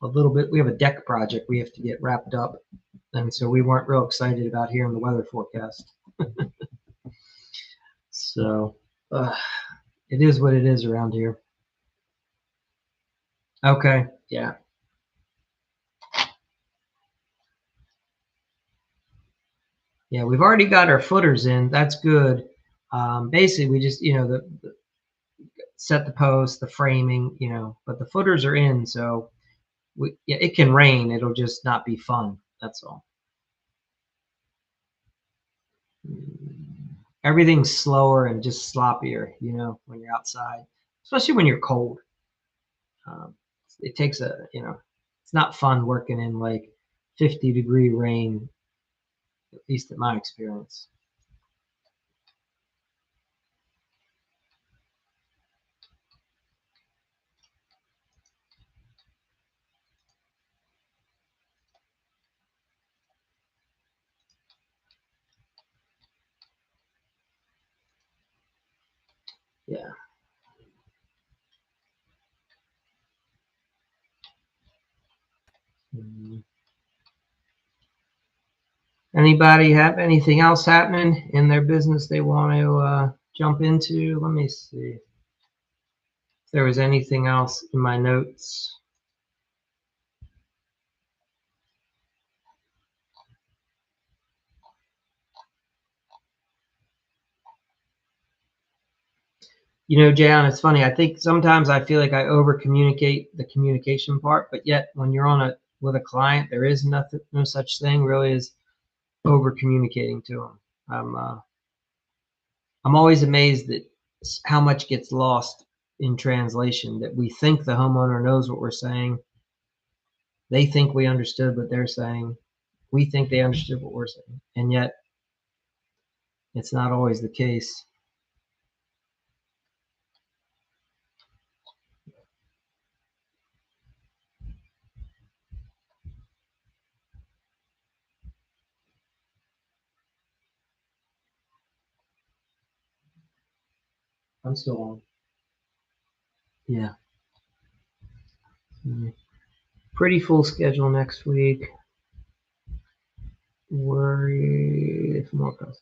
little bit. We have a deck project we have to get wrapped up, and so we weren't real excited about hearing the weather forecast. So it is what it is around here. Okay, yeah. Yeah, we've already got our footers in. That's good. Basically, we just, set the post, the framing, but the footers are in, so yeah, it can rain. It'll just not be fun. That's all. Everything's slower and just sloppier, when you're outside, especially when you're cold. Um, it takes it's not fun working in like 50-degree rain, at least in my experience. Yeah. Mm. Anybody have anything else happening in their business they want to jump into? Let me see if there was anything else in my notes. Jan, it's funny. I think sometimes I feel like I over communicate the communication part, but yet when you're with a client, there is no such thing really as over communicating to them. I'm always amazed at how much gets lost in translation, that we think the homeowner knows what we're saying. They think we understood what they're saying. We think they understood what we're saying. And yet it's not always the case. I'm still on. Yeah. Pretty full schedule next week. Worry if more comes.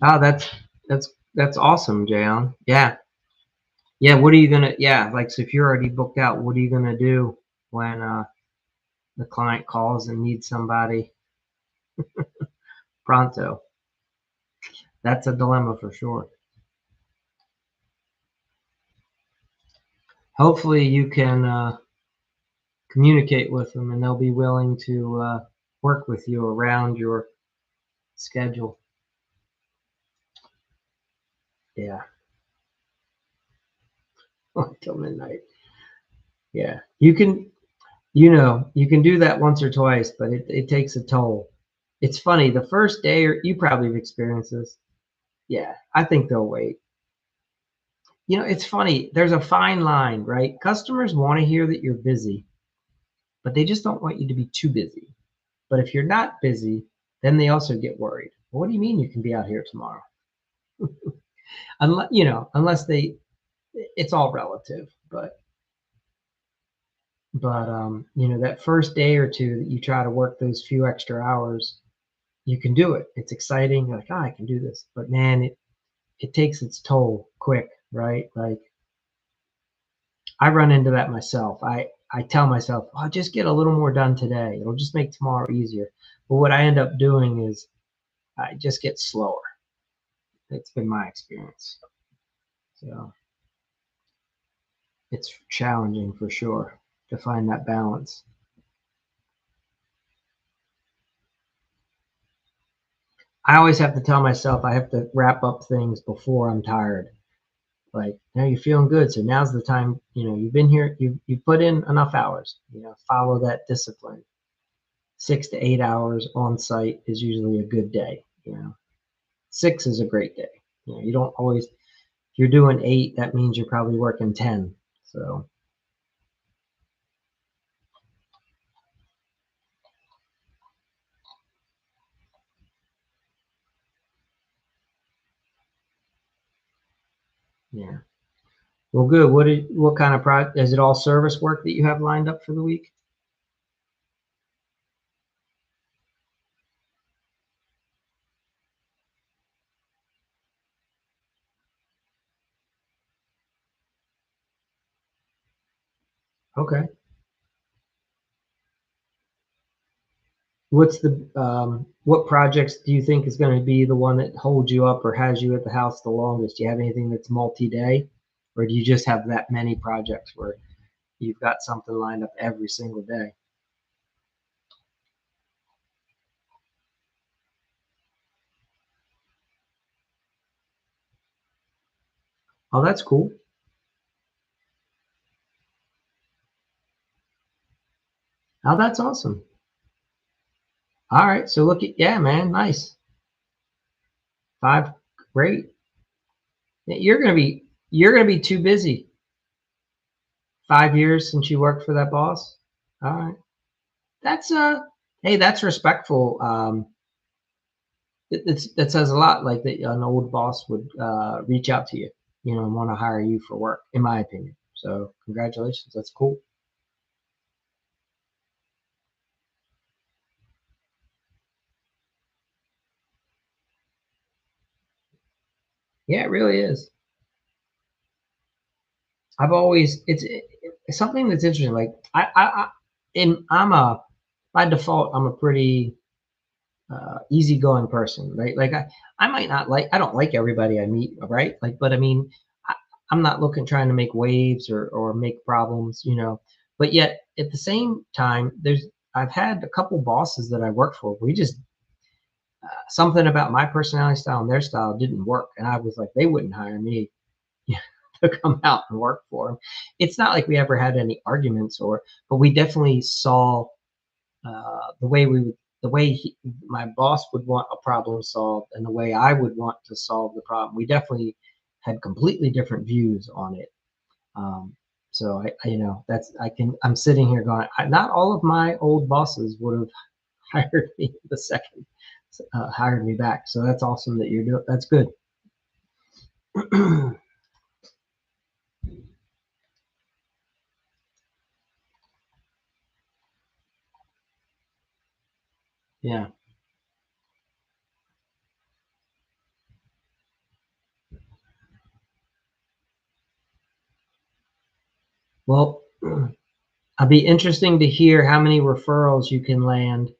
Oh, that's awesome, Jayon. Yeah. Yeah. What are you gonna? Yeah, like so if you're already booked out, what are you gonna do when the client calls and needs somebody pronto? That's a dilemma for sure. Hopefully, you can communicate with them, and they'll be willing to work with you around your schedule. Yeah. Until midnight. Yeah. You can do that once or twice, but it takes a toll. It's funny, the first day, or you probably have experienced this. Yeah, I think they'll wait. It's funny. There's a fine line, right? Customers want to hear that you're busy, but they just don't want you to be too busy. But if you're not busy, then they also get worried. Well, what do you mean you can be out here tomorrow? Unless it's all relative. But that first day or two that you try to work those few extra hours, you can do it. It's exciting. You're like, oh, I can do this. But man, it takes its toll quick, right? Like I run into that myself. I tell myself, I'll just get a little more done today. It'll just make tomorrow easier. But what I end up doing is I just get slower. It's been my experience. So it's challenging for sure to find that balance. I always have to tell myself I have to wrap up things before I'm tired. Like, now you're feeling good, so now's the time. You've been here, you put in enough hours. Follow that discipline. 6 to 8 hours on site is usually a good day. 6 is a great day. You don't always. If you're doing 8, that means you're probably working 10. So yeah. Well, good. What kind of project is it? All service work that you have lined up for the week? Okay. What projects do you think is going to be the one that holds you up or has you at the house the longest? Do you have anything that's multi-day? Or do you just have that many projects where you've got something lined up every single day? Oh, that's cool. Oh, that's awesome. All right. So look at, yeah, man, nice. Five, great. Yeah, you're gonna be too busy. 5 years since you worked for that boss. All right. That's hey, that's respectful. That says a lot, like that an old boss would reach out to you, and want to hire you for work, in my opinion. So congratulations, that's cool. Yeah, it really is. I've always it's something that's interesting. Like I'm a by default I'm a pretty easygoing person, right? Like I might not like I don't like everybody I meet, right? Like, but I mean, I, I'm not looking trying to make waves or make problems. But yet at the same time, I've had a couple bosses that I worked for. We just something about my personality style and their style didn't work, and I was like, they wouldn't hire me to come out and work for them. It's not like we ever had any arguments, but we definitely saw the way the way my boss would want a problem solved and the way I would want to solve the problem. We definitely had completely different views on it. Um, so I'm sitting here going, not all of my old bosses would have hired me the second hired me back. So that's awesome that you're doing. That's good. Yeah. Well, it'll be interesting to hear how many referrals you can land.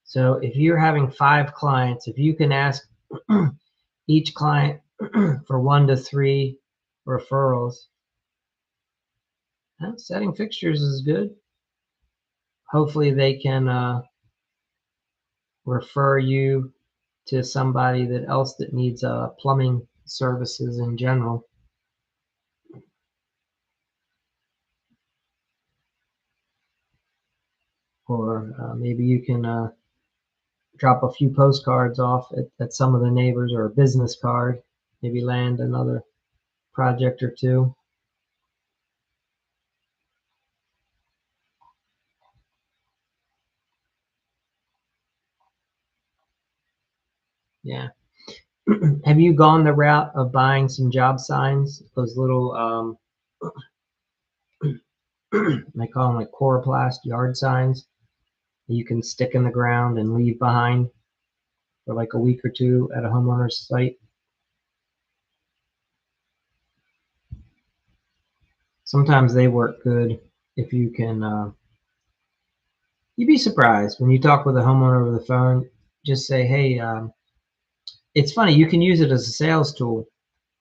So if you're having 5 clients, if you can ask each client for 1 to 3 referrals, setting fixtures is good. Hopefully they can refer you to somebody that else that needs plumbing services in general. Or maybe you can drop a few postcards off at some of the neighbors, or a business card, maybe land another project or two. Yeah. Have you gone the route of buying some job signs, those little they call them like coroplast yard signs that you can stick in the ground and leave behind for like a week or two at a homeowner's site? Sometimes they work good if you can. You'd be surprised when you talk with a homeowner over the phone. Just say, "Hey, it's funny. You can use it as a sales tool.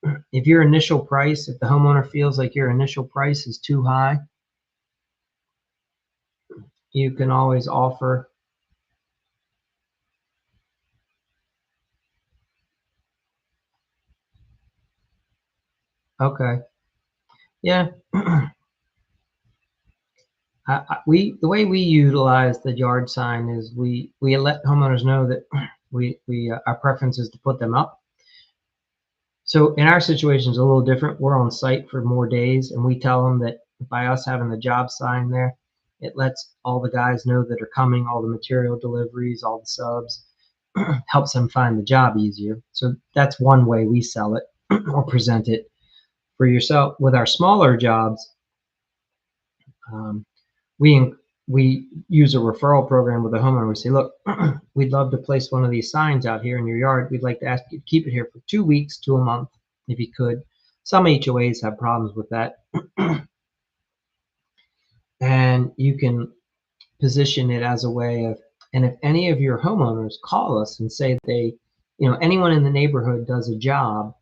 If if the homeowner feels like your initial price is too high, you can always offer." Okay, yeah. The way we utilize the yard sign is we let homeowners know that we our preference is to put them up. So in our situation, it's a little different. We're on site for more days, and we tell them that by us having the job sign there, it lets all the guys know that are coming, all the material deliveries, all the subs, helps them find the job easier. So that's one way we sell it or present it. For yourself, with our smaller jobs, um, we we use a referral program with a homeowner. We say, look, we'd love to place one of these signs out here in your yard. We'd like to ask you to keep it here for 2 weeks to a month, if you could. Some HOAs have problems with that. And you can position it as a way of, and if any of your homeowners call us and say anyone in the neighborhood does a job,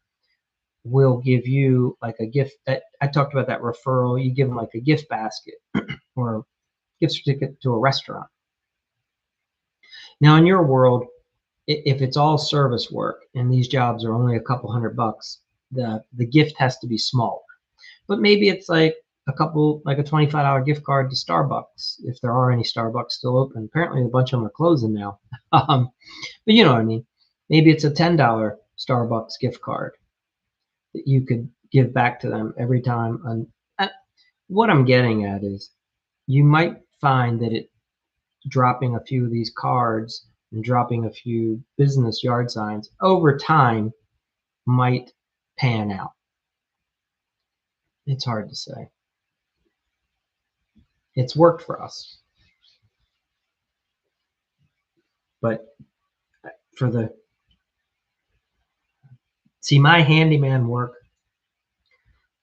will give you like a gift. That I talked about, that referral. You give them like a gift basket or a gift certificate to a restaurant. Now, in your world, if it's all service work and these jobs are only a couple $100, the gift has to be small. But maybe it's like like a $25 gift card to Starbucks, if there are any Starbucks still open. Apparently, a bunch of them are closing now. But you know what I mean. Maybe it's a $10 Starbucks gift card that you could give back to them every time. And what I'm getting at is, you might find that dropping a few of these cards and dropping a few business yard signs over time might pan out. It's hard to say. It's worked for us. But for my handyman work,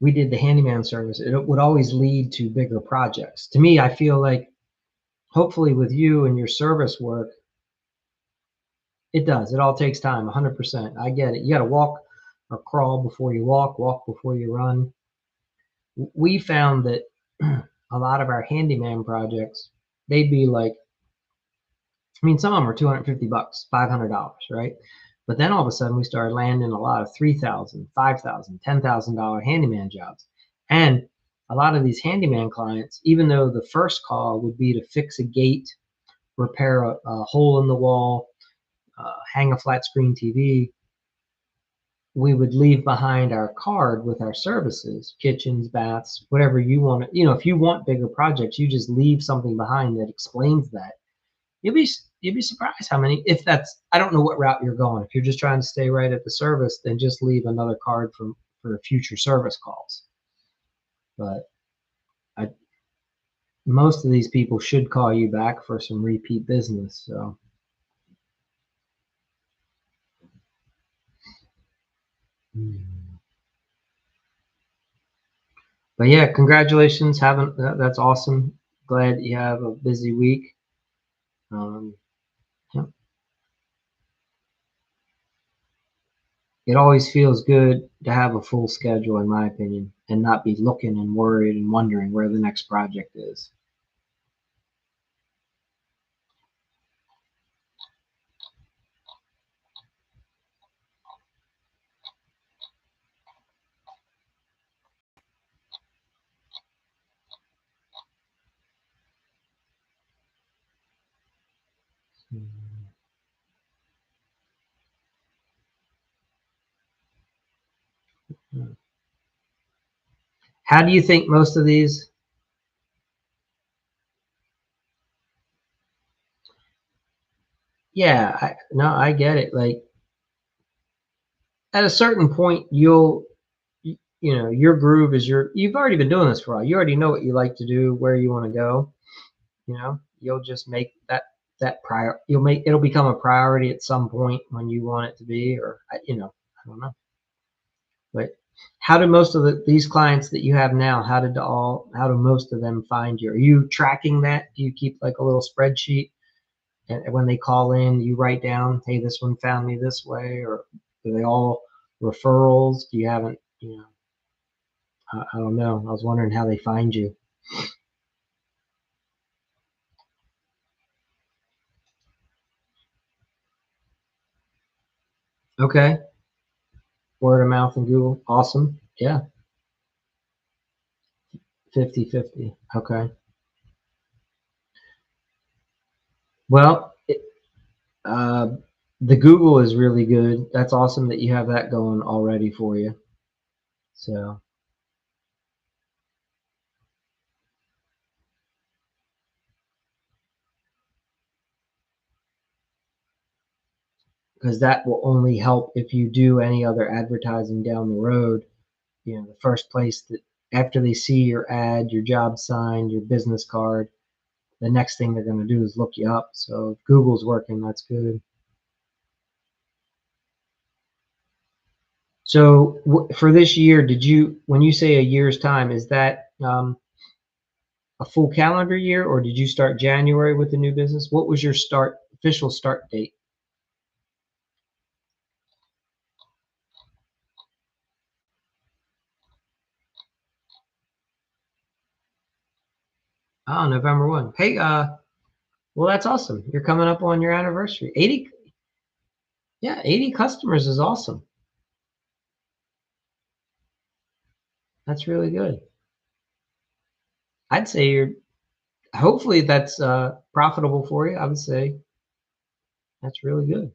we did the handyman service. It would always lead to bigger projects. To me, I feel like hopefully with you and your service work, it does. It all takes time, 100%. I get it. You got to walk or crawl before you walk before you run. We found that a lot of our handyman projects, they'd be like, I mean, some of them are $250, $500, right? But then all of a sudden we started landing a lot of $3,000, $5,000, $10,000 handyman jobs. And a lot of these handyman clients, even though the first call would be to fix a gate, repair a hole in the wall, hang a flat screen TV, we would leave behind our card with our services, kitchens, baths, whatever you want to, if you want bigger projects, you just leave something behind that explains that. You'd be surprised how many, if that's, I don't know what route you're going. If you're just trying to stay right at the service, then just leave another card for future service calls. But most of these people should call you back for some repeat business. So. But yeah, congratulations. That's awesome. Glad you have a busy week. Yeah. It always feels good to have a full schedule, in my opinion, and not be looking and worried and wondering where the next project is. How do you think most of these? Yeah, I get it. Like at a certain point, your groove is you've already been doing this for a while. You already know what you like to do, where you want to go. You'll just make that prior. It'll become a priority at some point when you want it to be, or I don't know. But how do most of these clients that you have now, how do most of them find you? Are you tracking that? Do you keep like a little spreadsheet, and when they call in, you write down, hey, this one found me this way, or are they all referrals? Do you haven't, I don't know. I was wondering how they find you. Okay. Word of mouth and Google. Awesome. Yeah. 50/50. Okay. Well, uh, the Google is really good. That's awesome that you have that going already for you. So, because that will only help if you do any other advertising down the road. The first place that after they see your ad, your job sign, your business card, the next thing they're going to do is look you up. So if Google's working, that's good. So for this year, when you say a year's time, is that a full calendar year, or did you start January with the new business? What was your official start date? Oh, November 1. Hey, well, that's awesome. You're coming up on your anniversary. 80, yeah, 80 customers is awesome. That's really good. I'd say you're hopefully that's profitable for you. I would say that's really good.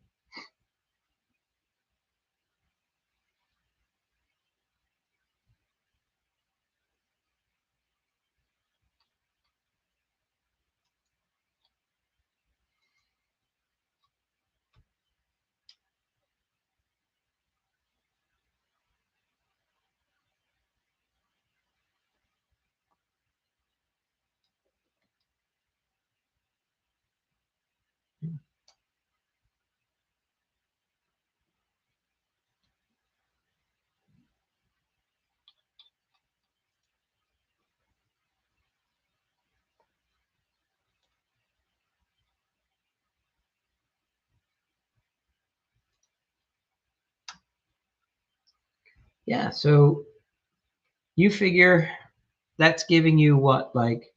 Yeah, so you figure that's giving you what, like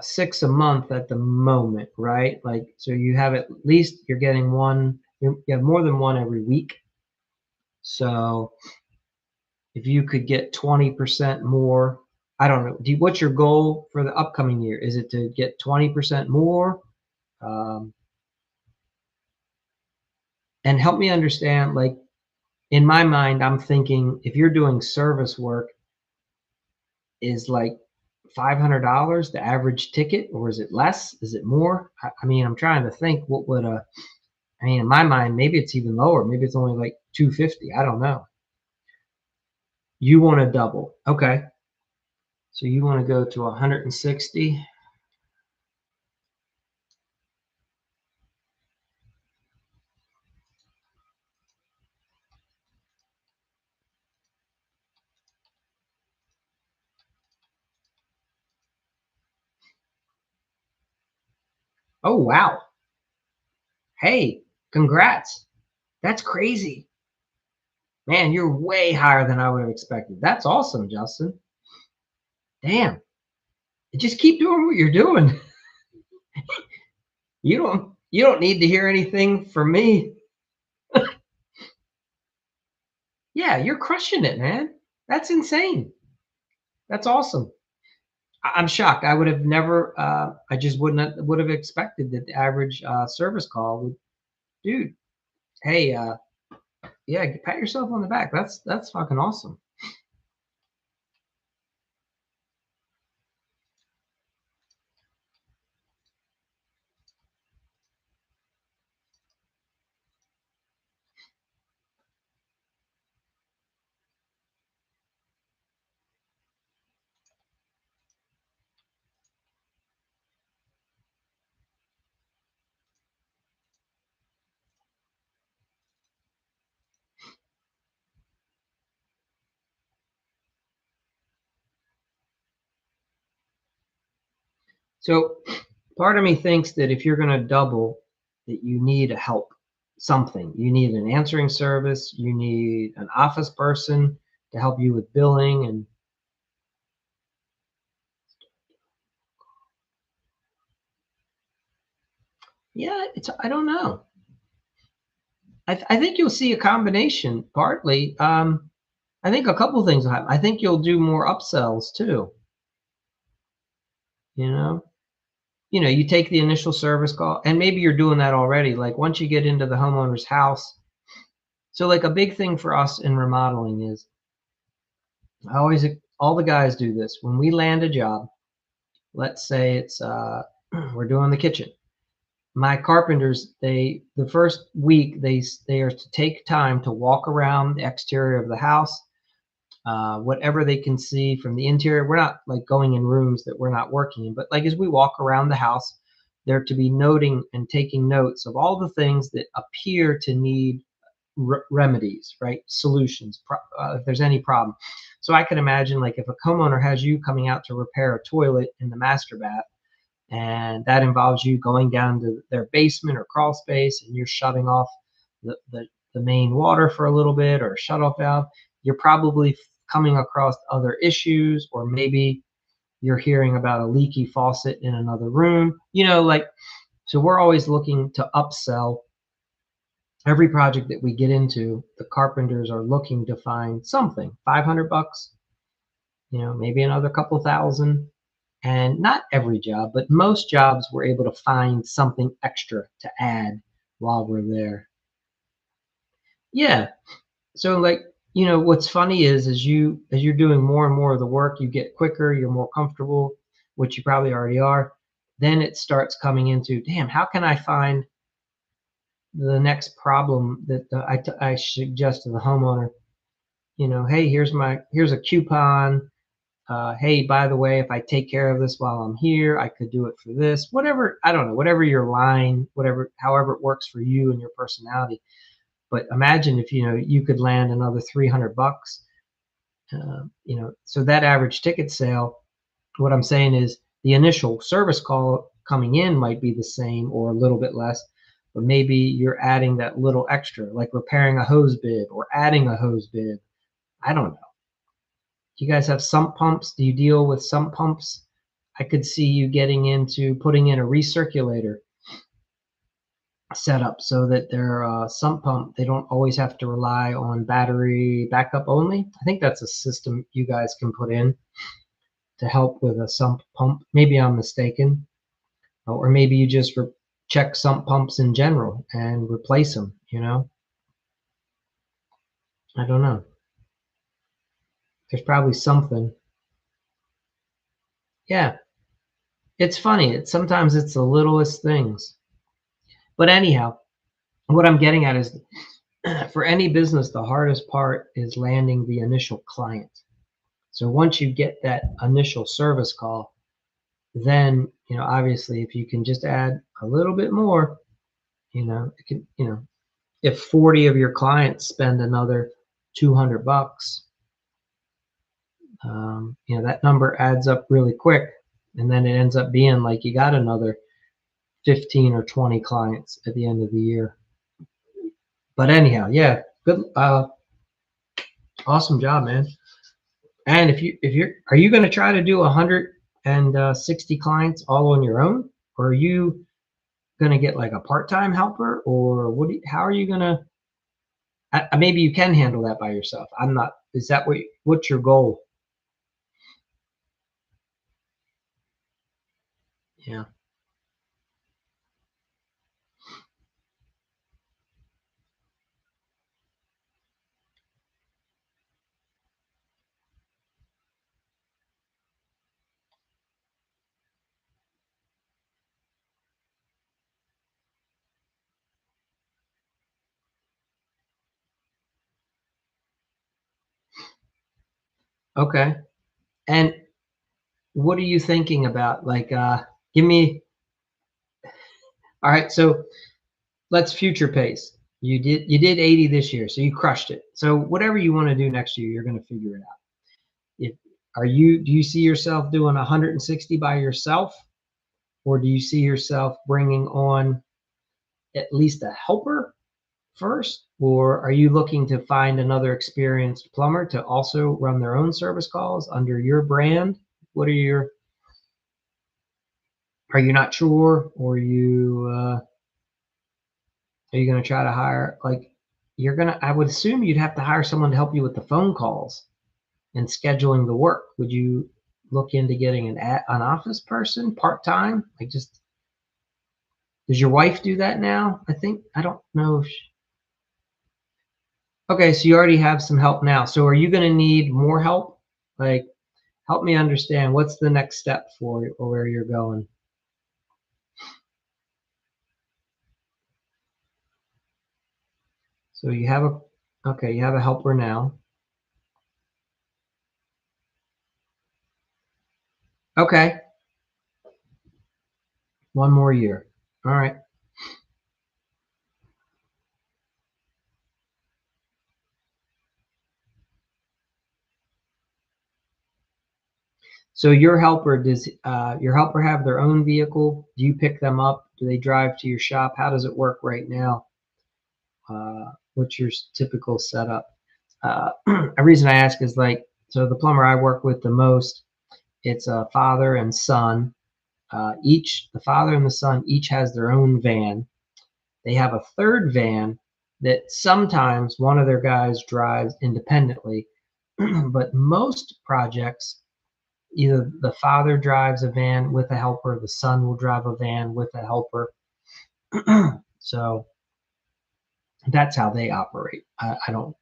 6 a month at the moment, right? Like, so you have at least you're getting one, you have more than one every week. So if you could get 20% more, I don't know. What's your goal for the upcoming year? Is it to get 20% more? Um, and help me understand, like, in my mind, I'm thinking if you're doing service work, is like $500 the average ticket, or is it less? Is it more? I mean, I'm trying to think what would I mean, in my mind, maybe it's even lower. Maybe it's only like 250. I don't know. You want to double. Okay. So you want to go to 160. Oh, wow. Hey, congrats. That's crazy. Man, you're way higher than I would have expected. That's awesome, Justin. Damn. Just keep doing what you're doing. You don't need to hear anything from me. Yeah, you're crushing it, man. That's insane. That's awesome. I'm shocked. I would have never I just would have expected that the average service call would, dude, hey, yeah, pat yourself on the back. That's fucking awesome. So part of me thinks that if you're going to double, that you need a help, something. You need an answering service. You need an office person to help you with billing, and yeah, it's I don't know. I think you'll see a combination. Partly, I think a couple things will happen. I think you'll do more upsells too. You know, you take the initial service call, and maybe you're doing that already. Like once you get into the homeowner's house. So like a big thing for us in remodeling is I always all the guys do this. When we land a job, let's say it's we're doing the kitchen. My carpenters, the first week they are to take time to walk around the exterior of the house, whatever they can see from the interior. We're not like going in rooms that we're not working in, but like as we walk around the house, they're to be noting and taking notes of all the things that appear to need remedies, right? Solutions, if there's any problem. So I can imagine like if a homeowner has you coming out to repair a toilet in the master bath, and that involves you going down to their basement or crawl space, and you're shutting off the main water for a little bit, or a shut off valve, you're probably coming across other issues, or maybe you're hearing about a leaky faucet in another room, like, so we're always looking to upsell. Every project that we get into, the carpenters are looking to find something, 500 bucks, maybe another couple thousand. And not every job, but most jobs we're able to find something extra to add while we're there. Yeah. So like, what's funny is as you're doing more and more of the work, you get quicker, you're more comfortable, which you probably already are. Then it starts coming into, damn, how can I find the next problem that I suggest to the homeowner? Hey, here's a coupon. Hey, by the way, if I take care of this while I'm here, I could do it for this. Whatever, I don't know, whatever your line, however it works for you and your personality. But imagine if you could land another 300 bucks. So that average ticket sale. What I'm saying is the initial service call coming in might be the same or a little bit less, but maybe you're adding that little extra, like repairing a hose bib or adding a hose bib. I don't know. Do you guys have sump pumps? Do you deal with sump pumps? I could see you getting into putting in a recirculator setup so that their sump pump, they don't always have to rely on battery backup only. I think that's a system you guys can put in to help with a sump pump. Maybe I'm mistaken. Or maybe you just check sump pumps in general and replace them, I don't know. There's probably something. Yeah. It's funny. Sometimes it's the littlest things. But anyhow, what I'm getting at is for any business, the hardest part is landing the initial client. So once you get that initial service call, then, obviously if you can just add a little bit more, it can, if 40 of your clients spend another 200 bucks, that number adds up really quick. And then it ends up being like you got another 15 or 20 clients at the end of the year. But anyhow, yeah, good. Awesome job, man. And are you going to try to do 160 clients all on your own, or are you going to get like a part-time helper, or how are you going to? Maybe you can handle that by yourself. I'm not. Is that what's your goal? Yeah. Okay. And what are you thinking about? Like, give me. All right. So let's future pace. You did 80 this year, so you crushed it. So whatever you want to do next year, you're going to figure it out. If do you see yourself doing 160 by yourself, or do you see yourself bringing on at least a helper first, or are you looking to find another experienced plumber to also run their own service calls under your brand? What are you not sure, or are you going to try to hire, like, I would assume you'd have to hire someone to help you with the phone calls and scheduling the work. Would you look into getting an office person part-time? Like, just, does your wife do that now? I don't know if okay, so you already have some help now. So are you going to need more help? Like, help me understand what's the next step for you or where you're going. So you have a helper now. Okay, one more year. All right. So does your helper have their own vehicle? Do you pick them up? Do they drive to your shop? How does it work right now? What's your typical setup? A reason I ask is, like, so the plumber I work with the most It's a father and son. The father and the son each has their own van. They have a third van that sometimes one of their guys drives independently, but most projects, either the father drives a van with a helper, the son will drive a van with a helper. So that's how they operate. I don't,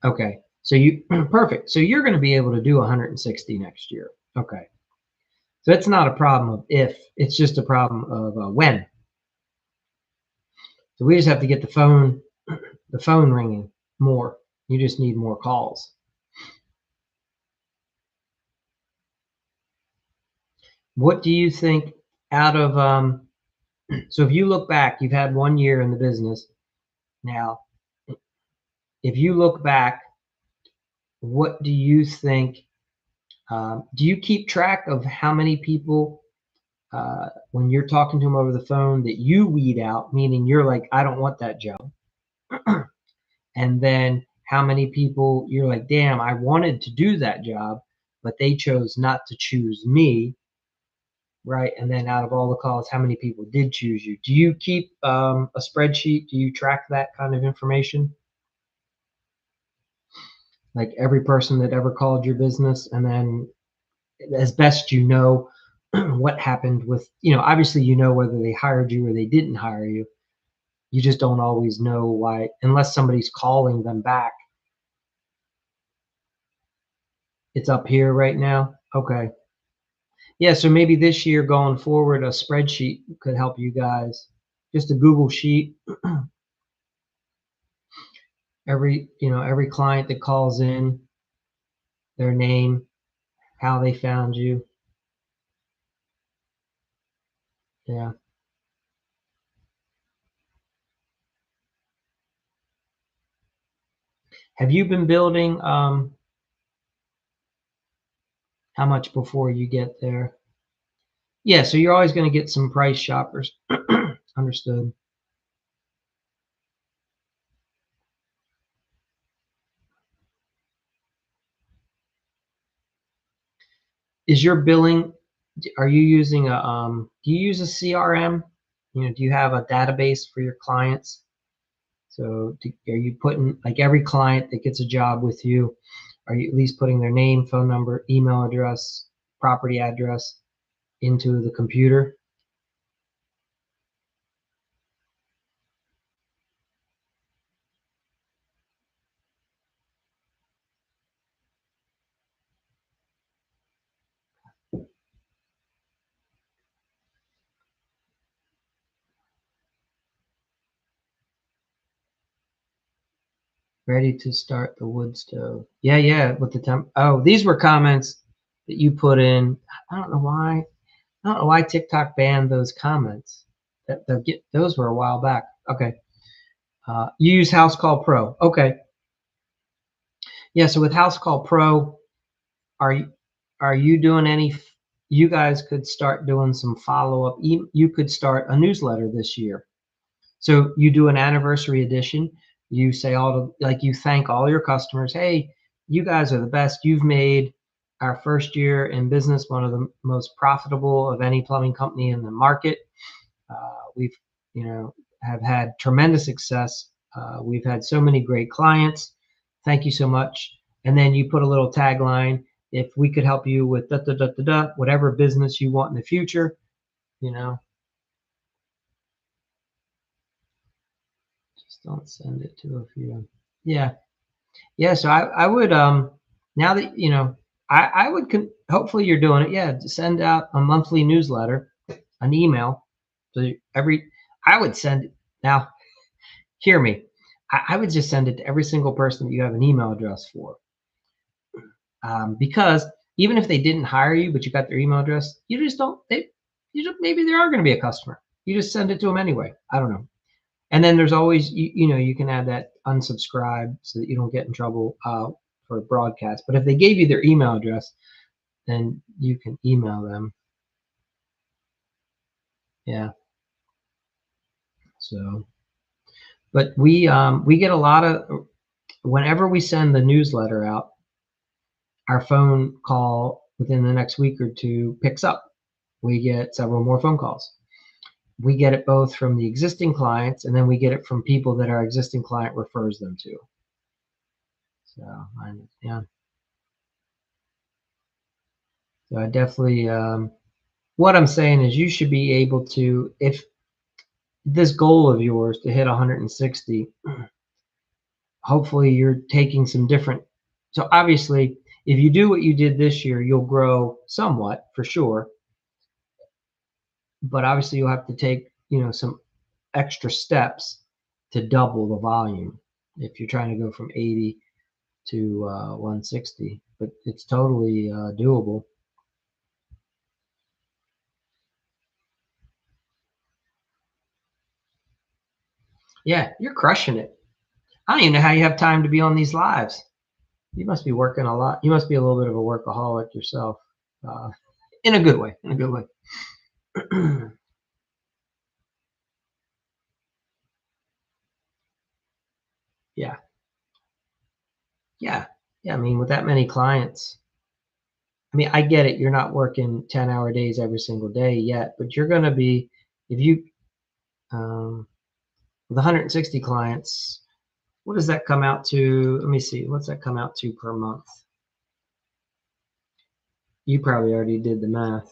okay. So you perfect. So you're going to be able to do 160 next year. Okay. So it's not a problem of if, it's just a problem of when. So we just have to get the phone ringing more. You just need more calls. What do you think out of so if you look back, you've had 1 year in the business now. If you look back, what do you think? Do you keep track of how many people, when you're talking to them over the phone, that you weed out, meaning you're like, I don't want that job? And then how many people you're like, damn, I wanted to do that job, but they chose not to choose me, right? And then out of all the calls, how many people did choose you? Do you keep a spreadsheet? Do you track that kind of information? Like every person that ever called your business, and then as best you know, what happened with, obviously you know whether they hired you or they didn't hire you. You just don't always know why, unless somebody's calling them back. It's up here right now. Okay. Yeah, so maybe this year going forward, a spreadsheet could help you guys. Just a Google sheet. Every client that calls in, their name, how they found you. Yeah. Have you been building how much before you get there? Yeah, so you're always going to get some price shoppers. Understood. Is your billing, are you using do you use a CRM? Do you have a database for your clients? So are you putting, like, every client that gets a job with you, are you at least putting their name, phone number, email address, property address into the computer? Ready to start the wood stove. Yeah, yeah, with the temp. Oh, these were comments that you put in. I don't know why. I don't know why TikTok banned those comments. Those were a while back. Okay. You use House Call Pro. Okay. Yeah. So with House Call Pro, are you are you doing any? You guys could start doing some follow up. You could start a newsletter this year. So you do an anniversary edition. You say you thank all your customers. Hey, you guys are the best. You've made our first year in business one of the most profitable of any plumbing company in the market. We've, have had tremendous success. We've had so many great clients. Thank you so much. And then you put a little tagline. If we could help you with da da da da da, whatever business you want in the future, you know, just don't send it to a few. Yeah. Yeah. So I would, now that, I would, hopefully you're doing it. Yeah. Send out a monthly newsletter, an email. So I would send it. Now, hear me. I would just send it to every single person that you have an email address for. Because even if they didn't hire you, but you got their email address, you just don't, maybe they are going to be a customer. You just send it to them anyway. I don't know. And then there's always, you can add that unsubscribe so that you don't get in trouble for broadcast. But if they gave you their email address, then you can email them. Yeah. So, but we get a lot of, whenever we send the newsletter out, our phone call within the next week or two picks up. We get several more phone calls. We get it both from the existing clients, and then we get it from people that our existing client refers them to. So, yeah. So I definitely, what I'm saying is you should be able to, if this goal of yours to hit 160, hopefully you're taking some different. So obviously, if you do what you did this year, you'll grow somewhat for sure. But obviously, you'll have to take, some extra steps to double the volume if you're trying to go from 80 to 160. But it's totally doable. Yeah, you're crushing it. I don't even know how you have time to be on these lives. You must be working a lot. You must be a little bit of a workaholic yourself, uh, in a good way. In a good way. Yeah, yeah, yeah. I mean, with that many clients, I mean, I get it. You're not working 10-hour days every single day yet, but you're going to be, if you, with 160 clients, what does that come out to? Let me see. What's that come out to per month? You probably already did the math.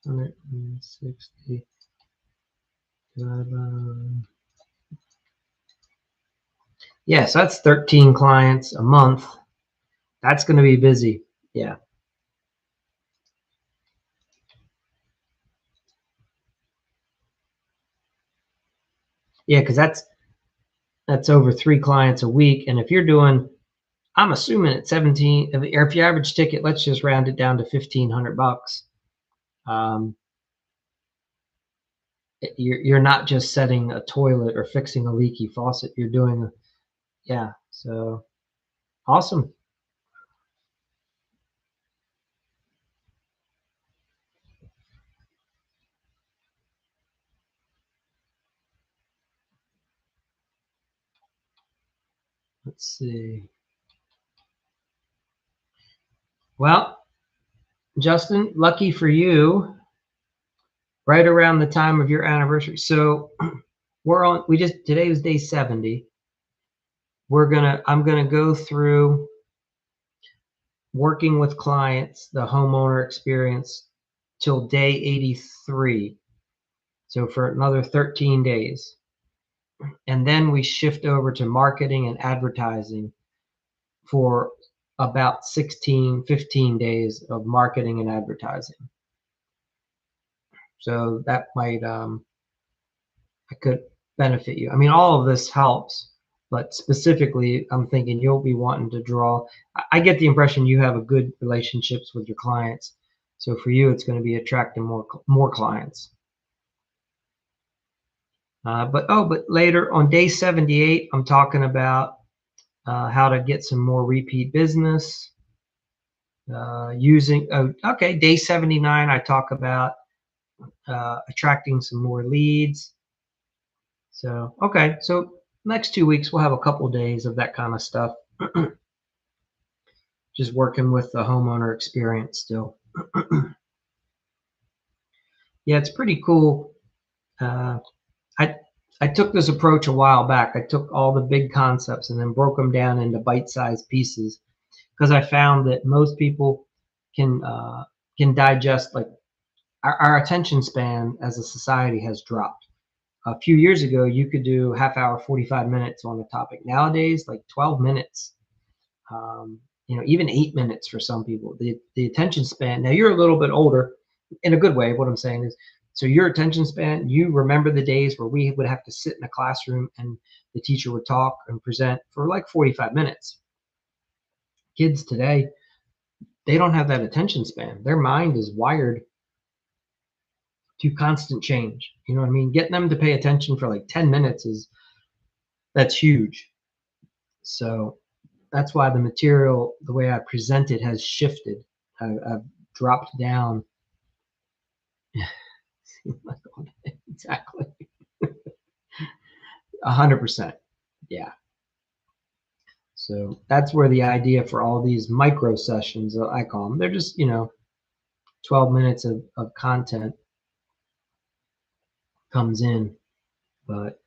160. Yeah, so that's 13 clients a month. That's going to be busy. Yeah. Yeah, because that's over 3 clients a week. And if you're doing, I'm assuming at 17, or if your average ticket, let's just round it down to $1,500. Um, you're not just setting a toilet or fixing a leaky faucet. You're doing, yeah. So awesome. Let's see. Well, Justin, lucky for you, right around the time of your anniversary. So today was day 70. I'm gonna go through working with clients, the homeowner experience, till day 83. So for another 13 days. And then we shift over to marketing and advertising for about 16, 15 days of marketing and advertising. So that might, I could benefit you. I mean, all of this helps, but specifically, I'm thinking you'll be wanting to draw. I get the impression you have a good relationships with your clients. So for you, it's going to be attracting more clients. But later on day 78, I'm talking about how to get some more repeat business using. Okay, day 79, I talk about attracting some more leads. So okay, so next 2 weeks we'll have a couple days of that kind of stuff. Just working with the homeowner experience still. Yeah, it's pretty cool. Uh, I I took this approach a while back. I took all the big concepts and then broke them down into bite-sized pieces because I found that most people can digest, like our attention span as a society has dropped. A few years ago, you could do half hour, 45 minutes on a topic. Nowadays, like 12 minutes, even 8 minutes for some people. The attention span. Now you're a little bit older, in a good way. What I'm saying is, so your attention span. You remember the days where we would have to sit in a classroom and the teacher would talk and present for like 45 minutes. Kids today, they don't have that attention span. Their mind is wired to constant change. You know what I mean? Getting them to pay attention for like 10 minutes is That's huge. So that's why the material, the way I present it, has shifted. I've dropped down. Exactly. 100%. Yeah. So that's where the idea for all these micro sessions, I call them, they're just, 12 minutes of content comes in. But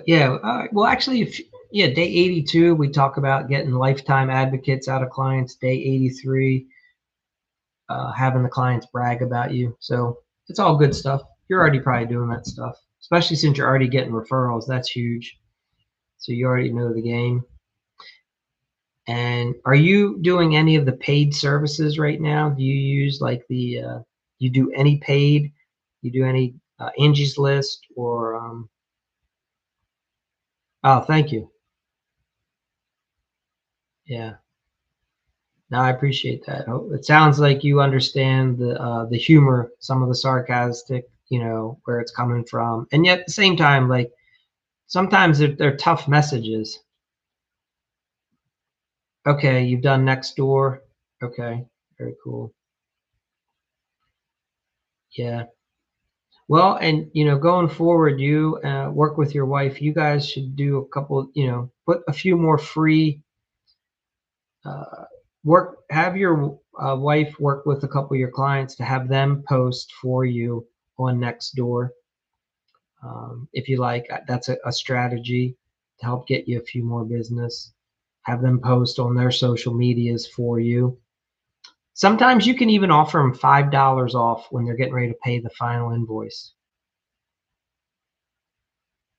yeah, well, actually, if yeah, day 82, we talk about getting lifetime advocates out of clients. Day 83, having the clients brag about you. So it's all good stuff. You're already probably doing that stuff, especially since you're already getting referrals. That's huge. So you already know the game. And are you doing any of the paid services right now? Do you use like you do any paid? You do any Angie's List or, oh, thank you. Yeah. No, I appreciate that. Oh, it sounds like you understand the humor, some of the sarcastic, where it's coming from, and yet at the same time, like sometimes they're tough messages. Okay, you've done next door. Okay, very cool. Yeah. Well, and going forward, you work with your wife. You guys should do a couple. Put a few more free uh, work. Have your wife work with a couple of your clients to have them post for you on Nextdoor. If you like, that's a strategy to help get you a few more business. Have them post on their social medias for you. Sometimes you can even offer them $5 off when they're getting ready to pay the final invoice.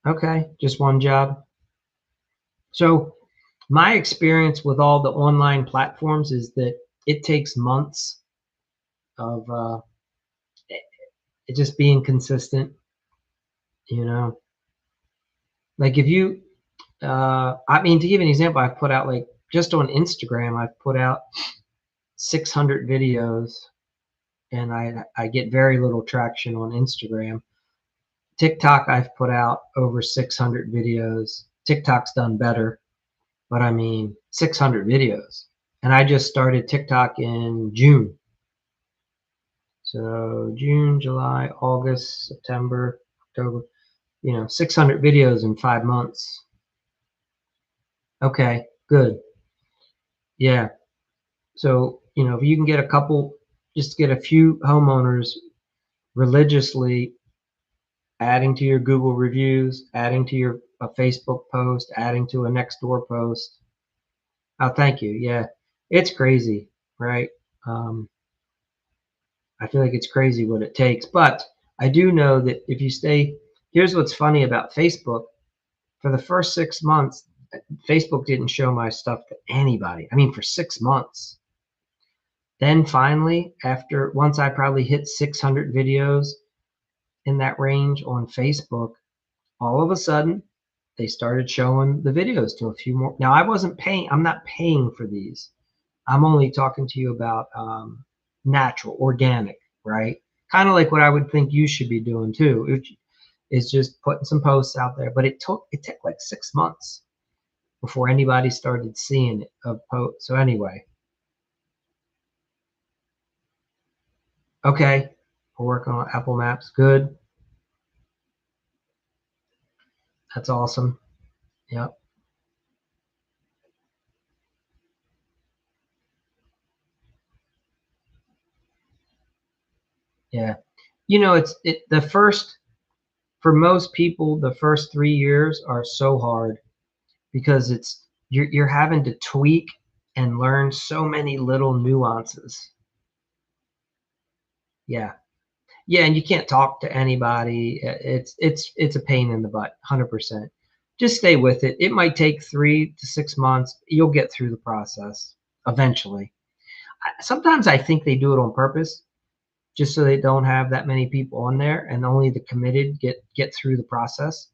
Okay, just one job. So my experience with all the online platforms is that it takes months of it just being consistent. You know, like if you, I mean, to give an example, I've put out like just on Instagram, I've put out 600 videos, and I get very little traction on Instagram. TikTok, I've put out over 600 videos. TikTok's done better, but I mean 600 videos. And I just started TikTok in June. So June, July, August, September, October, 600 videos in 5 months. Okay, good. Yeah. So, if you can get a couple, just get a few homeowners religiously adding to your Google reviews, adding to your a Facebook post, adding to a Nextdoor post. Oh, thank you. Yeah, it's crazy, right? Um, I feel like it's crazy what it takes, but I do know that if you stay, here's what's funny about Facebook. For the first 6 months, Facebook didn't show my stuff to anybody. I mean, for 6 months. Then finally, after once I probably hit 600 videos in that range on Facebook, all of a sudden they started showing the videos to a few more. Now I'm not paying for these. I'm only talking to you about natural, organic, right? Kind of like what I would think you should be doing too, which is just putting some posts out there. But it took like 6 months before anybody started seeing it of posts. So anyway, okay, we're working on Apple Maps. Good. That's awesome. Yep. Yeah. The first, for most people, the first 3 years are so hard because you're having to tweak and learn so many little nuances. Yeah. Yeah, and you can't talk to anybody. It's a pain in the butt, 100%. Just stay with it. It might take 3 to 6 months. You'll get through the process eventually. Sometimes I think they do it on purpose, just so they don't have that many people on there, and only the committed get through the process.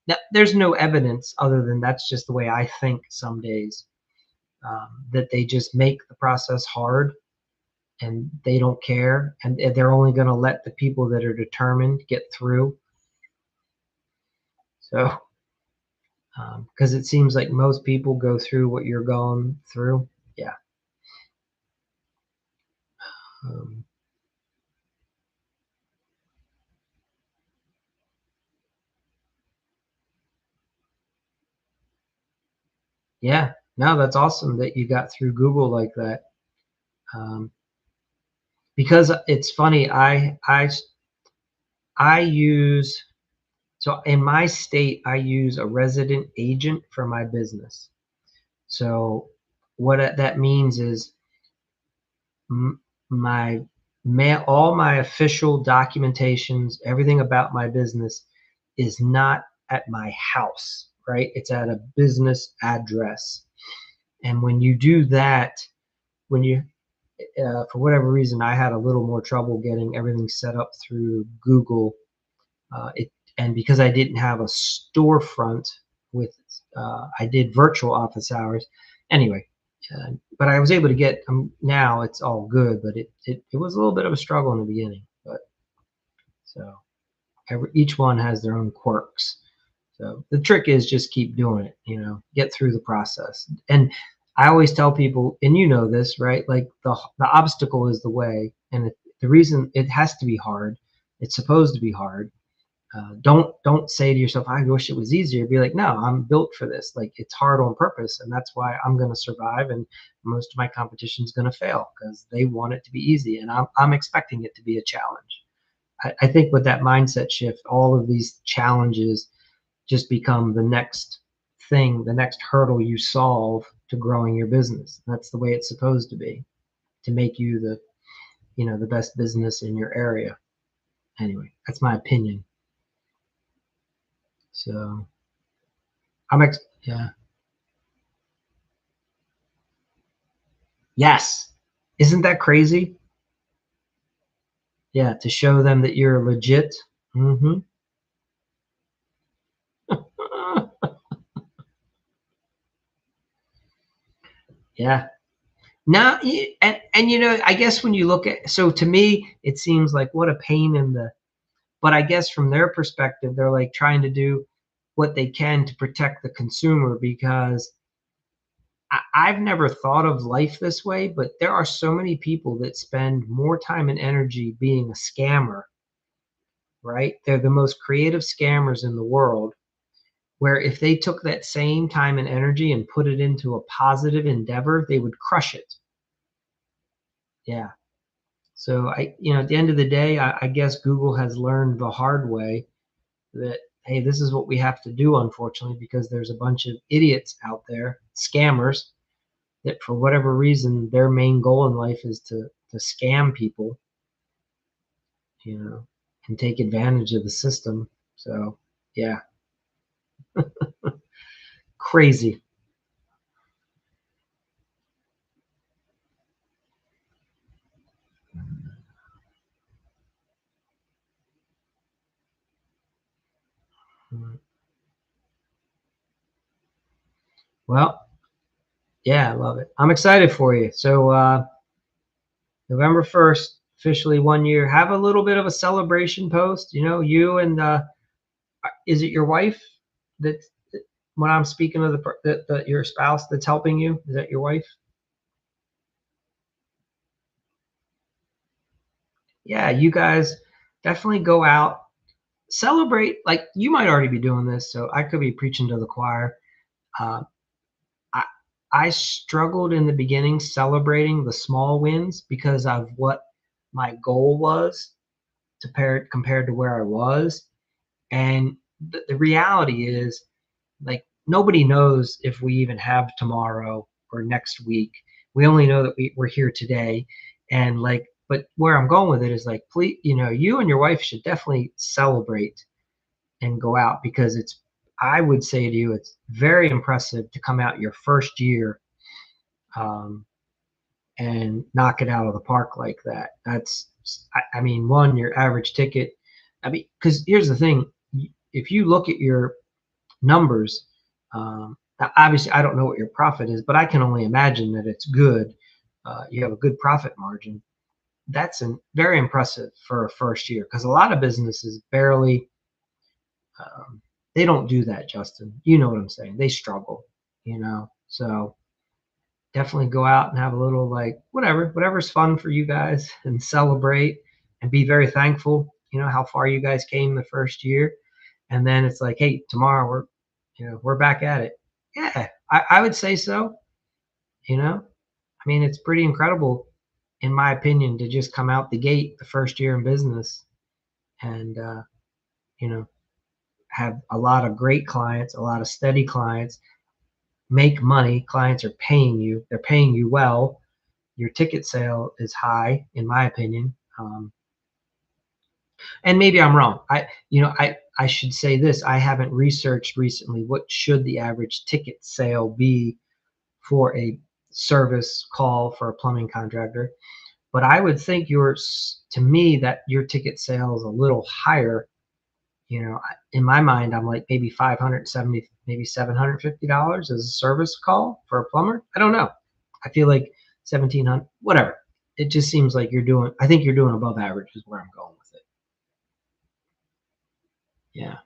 Now, there's no evidence other than that's just the way I think some days, that they just make the process hard and they don't care, and they're only going to let the people that are determined get through. So, because it seems like most people go through what you're going through. Yeah. Um, yeah. No, that's awesome that you got through Google like that. Um, because it's funny, I use so in my state I use a resident agent for my business. So what that means is m- my all my official documentations, everything about my business is not at my house, right? It's at a business address. And when you do that, when you for whatever reason, I had a little more trouble getting everything set up through Google. It and because I didn't have a storefront with, I did virtual office hours. Anyway, but I was able to get now it's all good, but it was a little bit of a struggle in the beginning. But so each one has their own quirks. So the trick is just keep doing it, get through the process. And I always tell people, and you know this, right? Like the obstacle is the way, and the reason it has to be hard, it's supposed to be hard. Don't say to yourself, I wish it was easier. Be like, no, I'm built for this. Like it's hard on purpose, and that's why I'm going to survive. And most of my competition is going to fail because they want it to be easy, and I'm expecting it to be a challenge. I think with that mindset shift, all of these challenges just become the next thing, the next hurdle you solve to growing your business. That's the way it's supposed to be, to make you the best business in your area. Anyway, that's my opinion. So yeah. Yes. Isn't that crazy? Yeah, to show them that you're legit. Mhm. Yeah. Now, and I guess when you look at, so to me, it seems like what a pain in the, but I guess from their perspective, they're like trying to do what they can to protect the consumer because I've never thought of life this way, but there are so many people that spend more time and energy being a scammer, right? They're the most creative scammers in the world, where if they took that same time and energy and put it into a positive endeavor, they would crush it. Yeah. So at the end of the day, I guess Google has learned the hard way that, hey, this is what we have to do, unfortunately, because there's a bunch of idiots out there, scammers, that for whatever reason, their main goal in life is to scam people, you know, and take advantage of the system. So yeah, crazy. Well, yeah, I love it. I'm excited for you. So November 1st, officially 1 year. Have a little bit of a celebration post. You and is it your wife that when I'm speaking of your spouse that's helping you? Is that your wife? Yeah, you guys definitely go out, celebrate. Like you might already be doing this, so I could be preaching to the choir. Uh, I I struggled in the beginning celebrating the small wins because of what my goal was compared to where I was. And the reality is, like, nobody knows if we even have tomorrow or next week. We only know that we're here today. And like, but where I'm going with it is like, please, you and your wife should definitely celebrate and go out because I would say to you, it's very impressive to come out your first year um, and knock it out of the park like that. I mean, one, your average ticket. I mean, because here's the thing: if you look at your numbers, now obviously, I don't know what your profit is, but I can only imagine that it's good. You have a good profit margin. that's very impressive for a first year, because a lot of businesses barely, um, they don't do that, Justin. You know what I'm saying? They struggle, So definitely go out and have a little, like, whatever's fun for you guys, and celebrate and be very thankful, how far you guys came the first year. And then it's like, hey, tomorrow we're back at it. Yeah, I would say so. I mean, it's pretty incredible, in my opinion, to just come out the gate the first year in business, and you know have a lot of great clients, a lot of steady clients, make money. Clients are paying you. They're paying you well. Your ticket sale is high, in my opinion. And maybe I'm wrong. I should say this. I haven't researched recently what should the average ticket sale be for a service call for a plumbing contractor. But I would think to me, that your ticket sale is a little higher. In my mind, I'm like maybe 570, maybe $750 as a service call for a plumber. I don't know. I feel like 1,700, whatever. It just seems like I think you're doing above average is where I'm going with it. Yeah.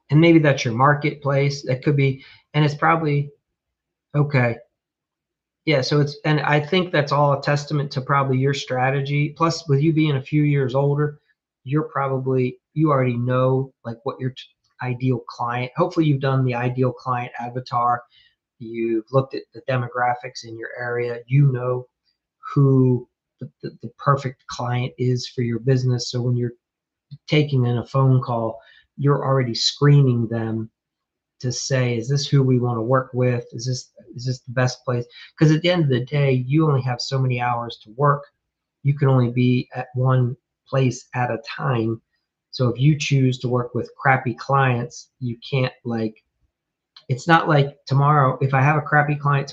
And maybe that's your marketplace. That could be, and it's probably okay. Yeah, so and I think that's all a testament to probably your strategy. Plus, with you being a few years older, you already know, like, what your ideal client. Hopefully, you've done the ideal client avatar. You've looked at the demographics in your area. You know who the perfect client is for your business. So when you're taking in a phone call, you're already screening them to say, is this who we want to work with? Is this the best place? Because at the end of the day, you only have so many hours to work. You can only be at one place at a time. So if you choose to work with crappy clients, you can't, like, it's not like tomorrow, if I have a crappy client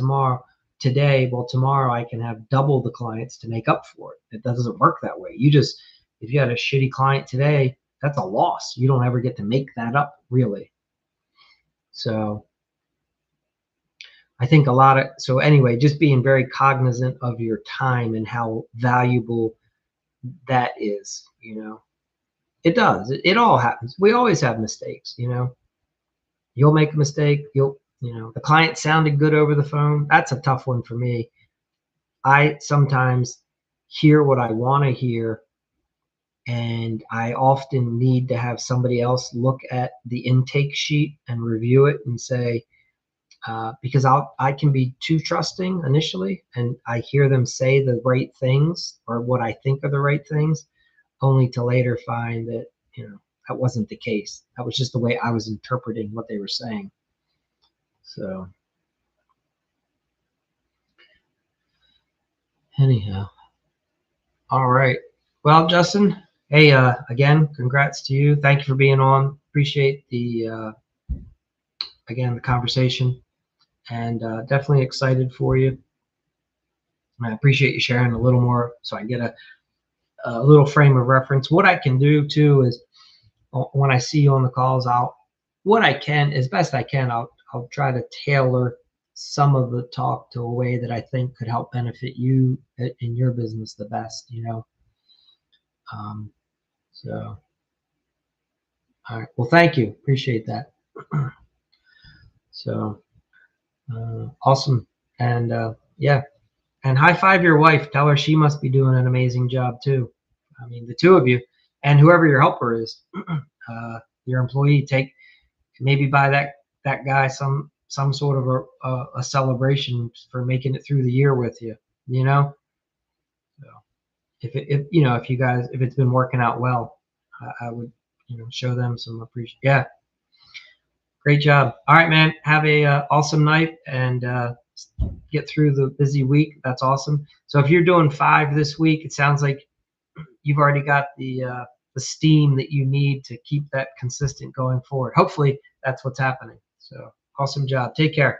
today, well, tomorrow I can have double the clients to make up for it. It doesn't work that way. If you had a shitty client today, that's a loss. You don't ever get to make that up, really. So I think so anyway, just being very cognizant of your time and how valuable that is. It does. It all happens. We always have mistakes. You'll make a mistake. The client sounded good over the phone. That's a tough one for me. I sometimes hear what I want to hear, and I often need to have somebody else look at the intake sheet and review it and say, because I can be too trusting initially, and I hear them say the right things, or what I think are the right things, only to later find that that wasn't the case. That was just the way I was interpreting what they were saying. So anyhow, all right. Well, Justin, hey, again, congrats to you. Thank you for being on. Appreciate the conversation, and definitely excited for you. And I appreciate you sharing a little more, so I get a little frame of reference. What I can do too is, when I see you on the calls, what I can, as best I can, I'll try to tailor some of the talk to a way that I think could help benefit you in your business the best. So, all right. Well, thank you. Appreciate that. So, awesome. And yeah, and high five your wife. Tell her she must be doing an amazing job too. I mean, the two of you, and whoever your helper is, your employee, maybe buy that guy some sort of a celebration for making it through the year with you. So if it's been working out well, I would show them some appreciation. Yeah, great job. All right, man. Have a awesome night, and get through the busy week. That's awesome. So if you're doing 5 this week, it sounds like you've already got the steam that you need to keep that consistent going forward. Hopefully that's what's happening. So awesome job. Take care.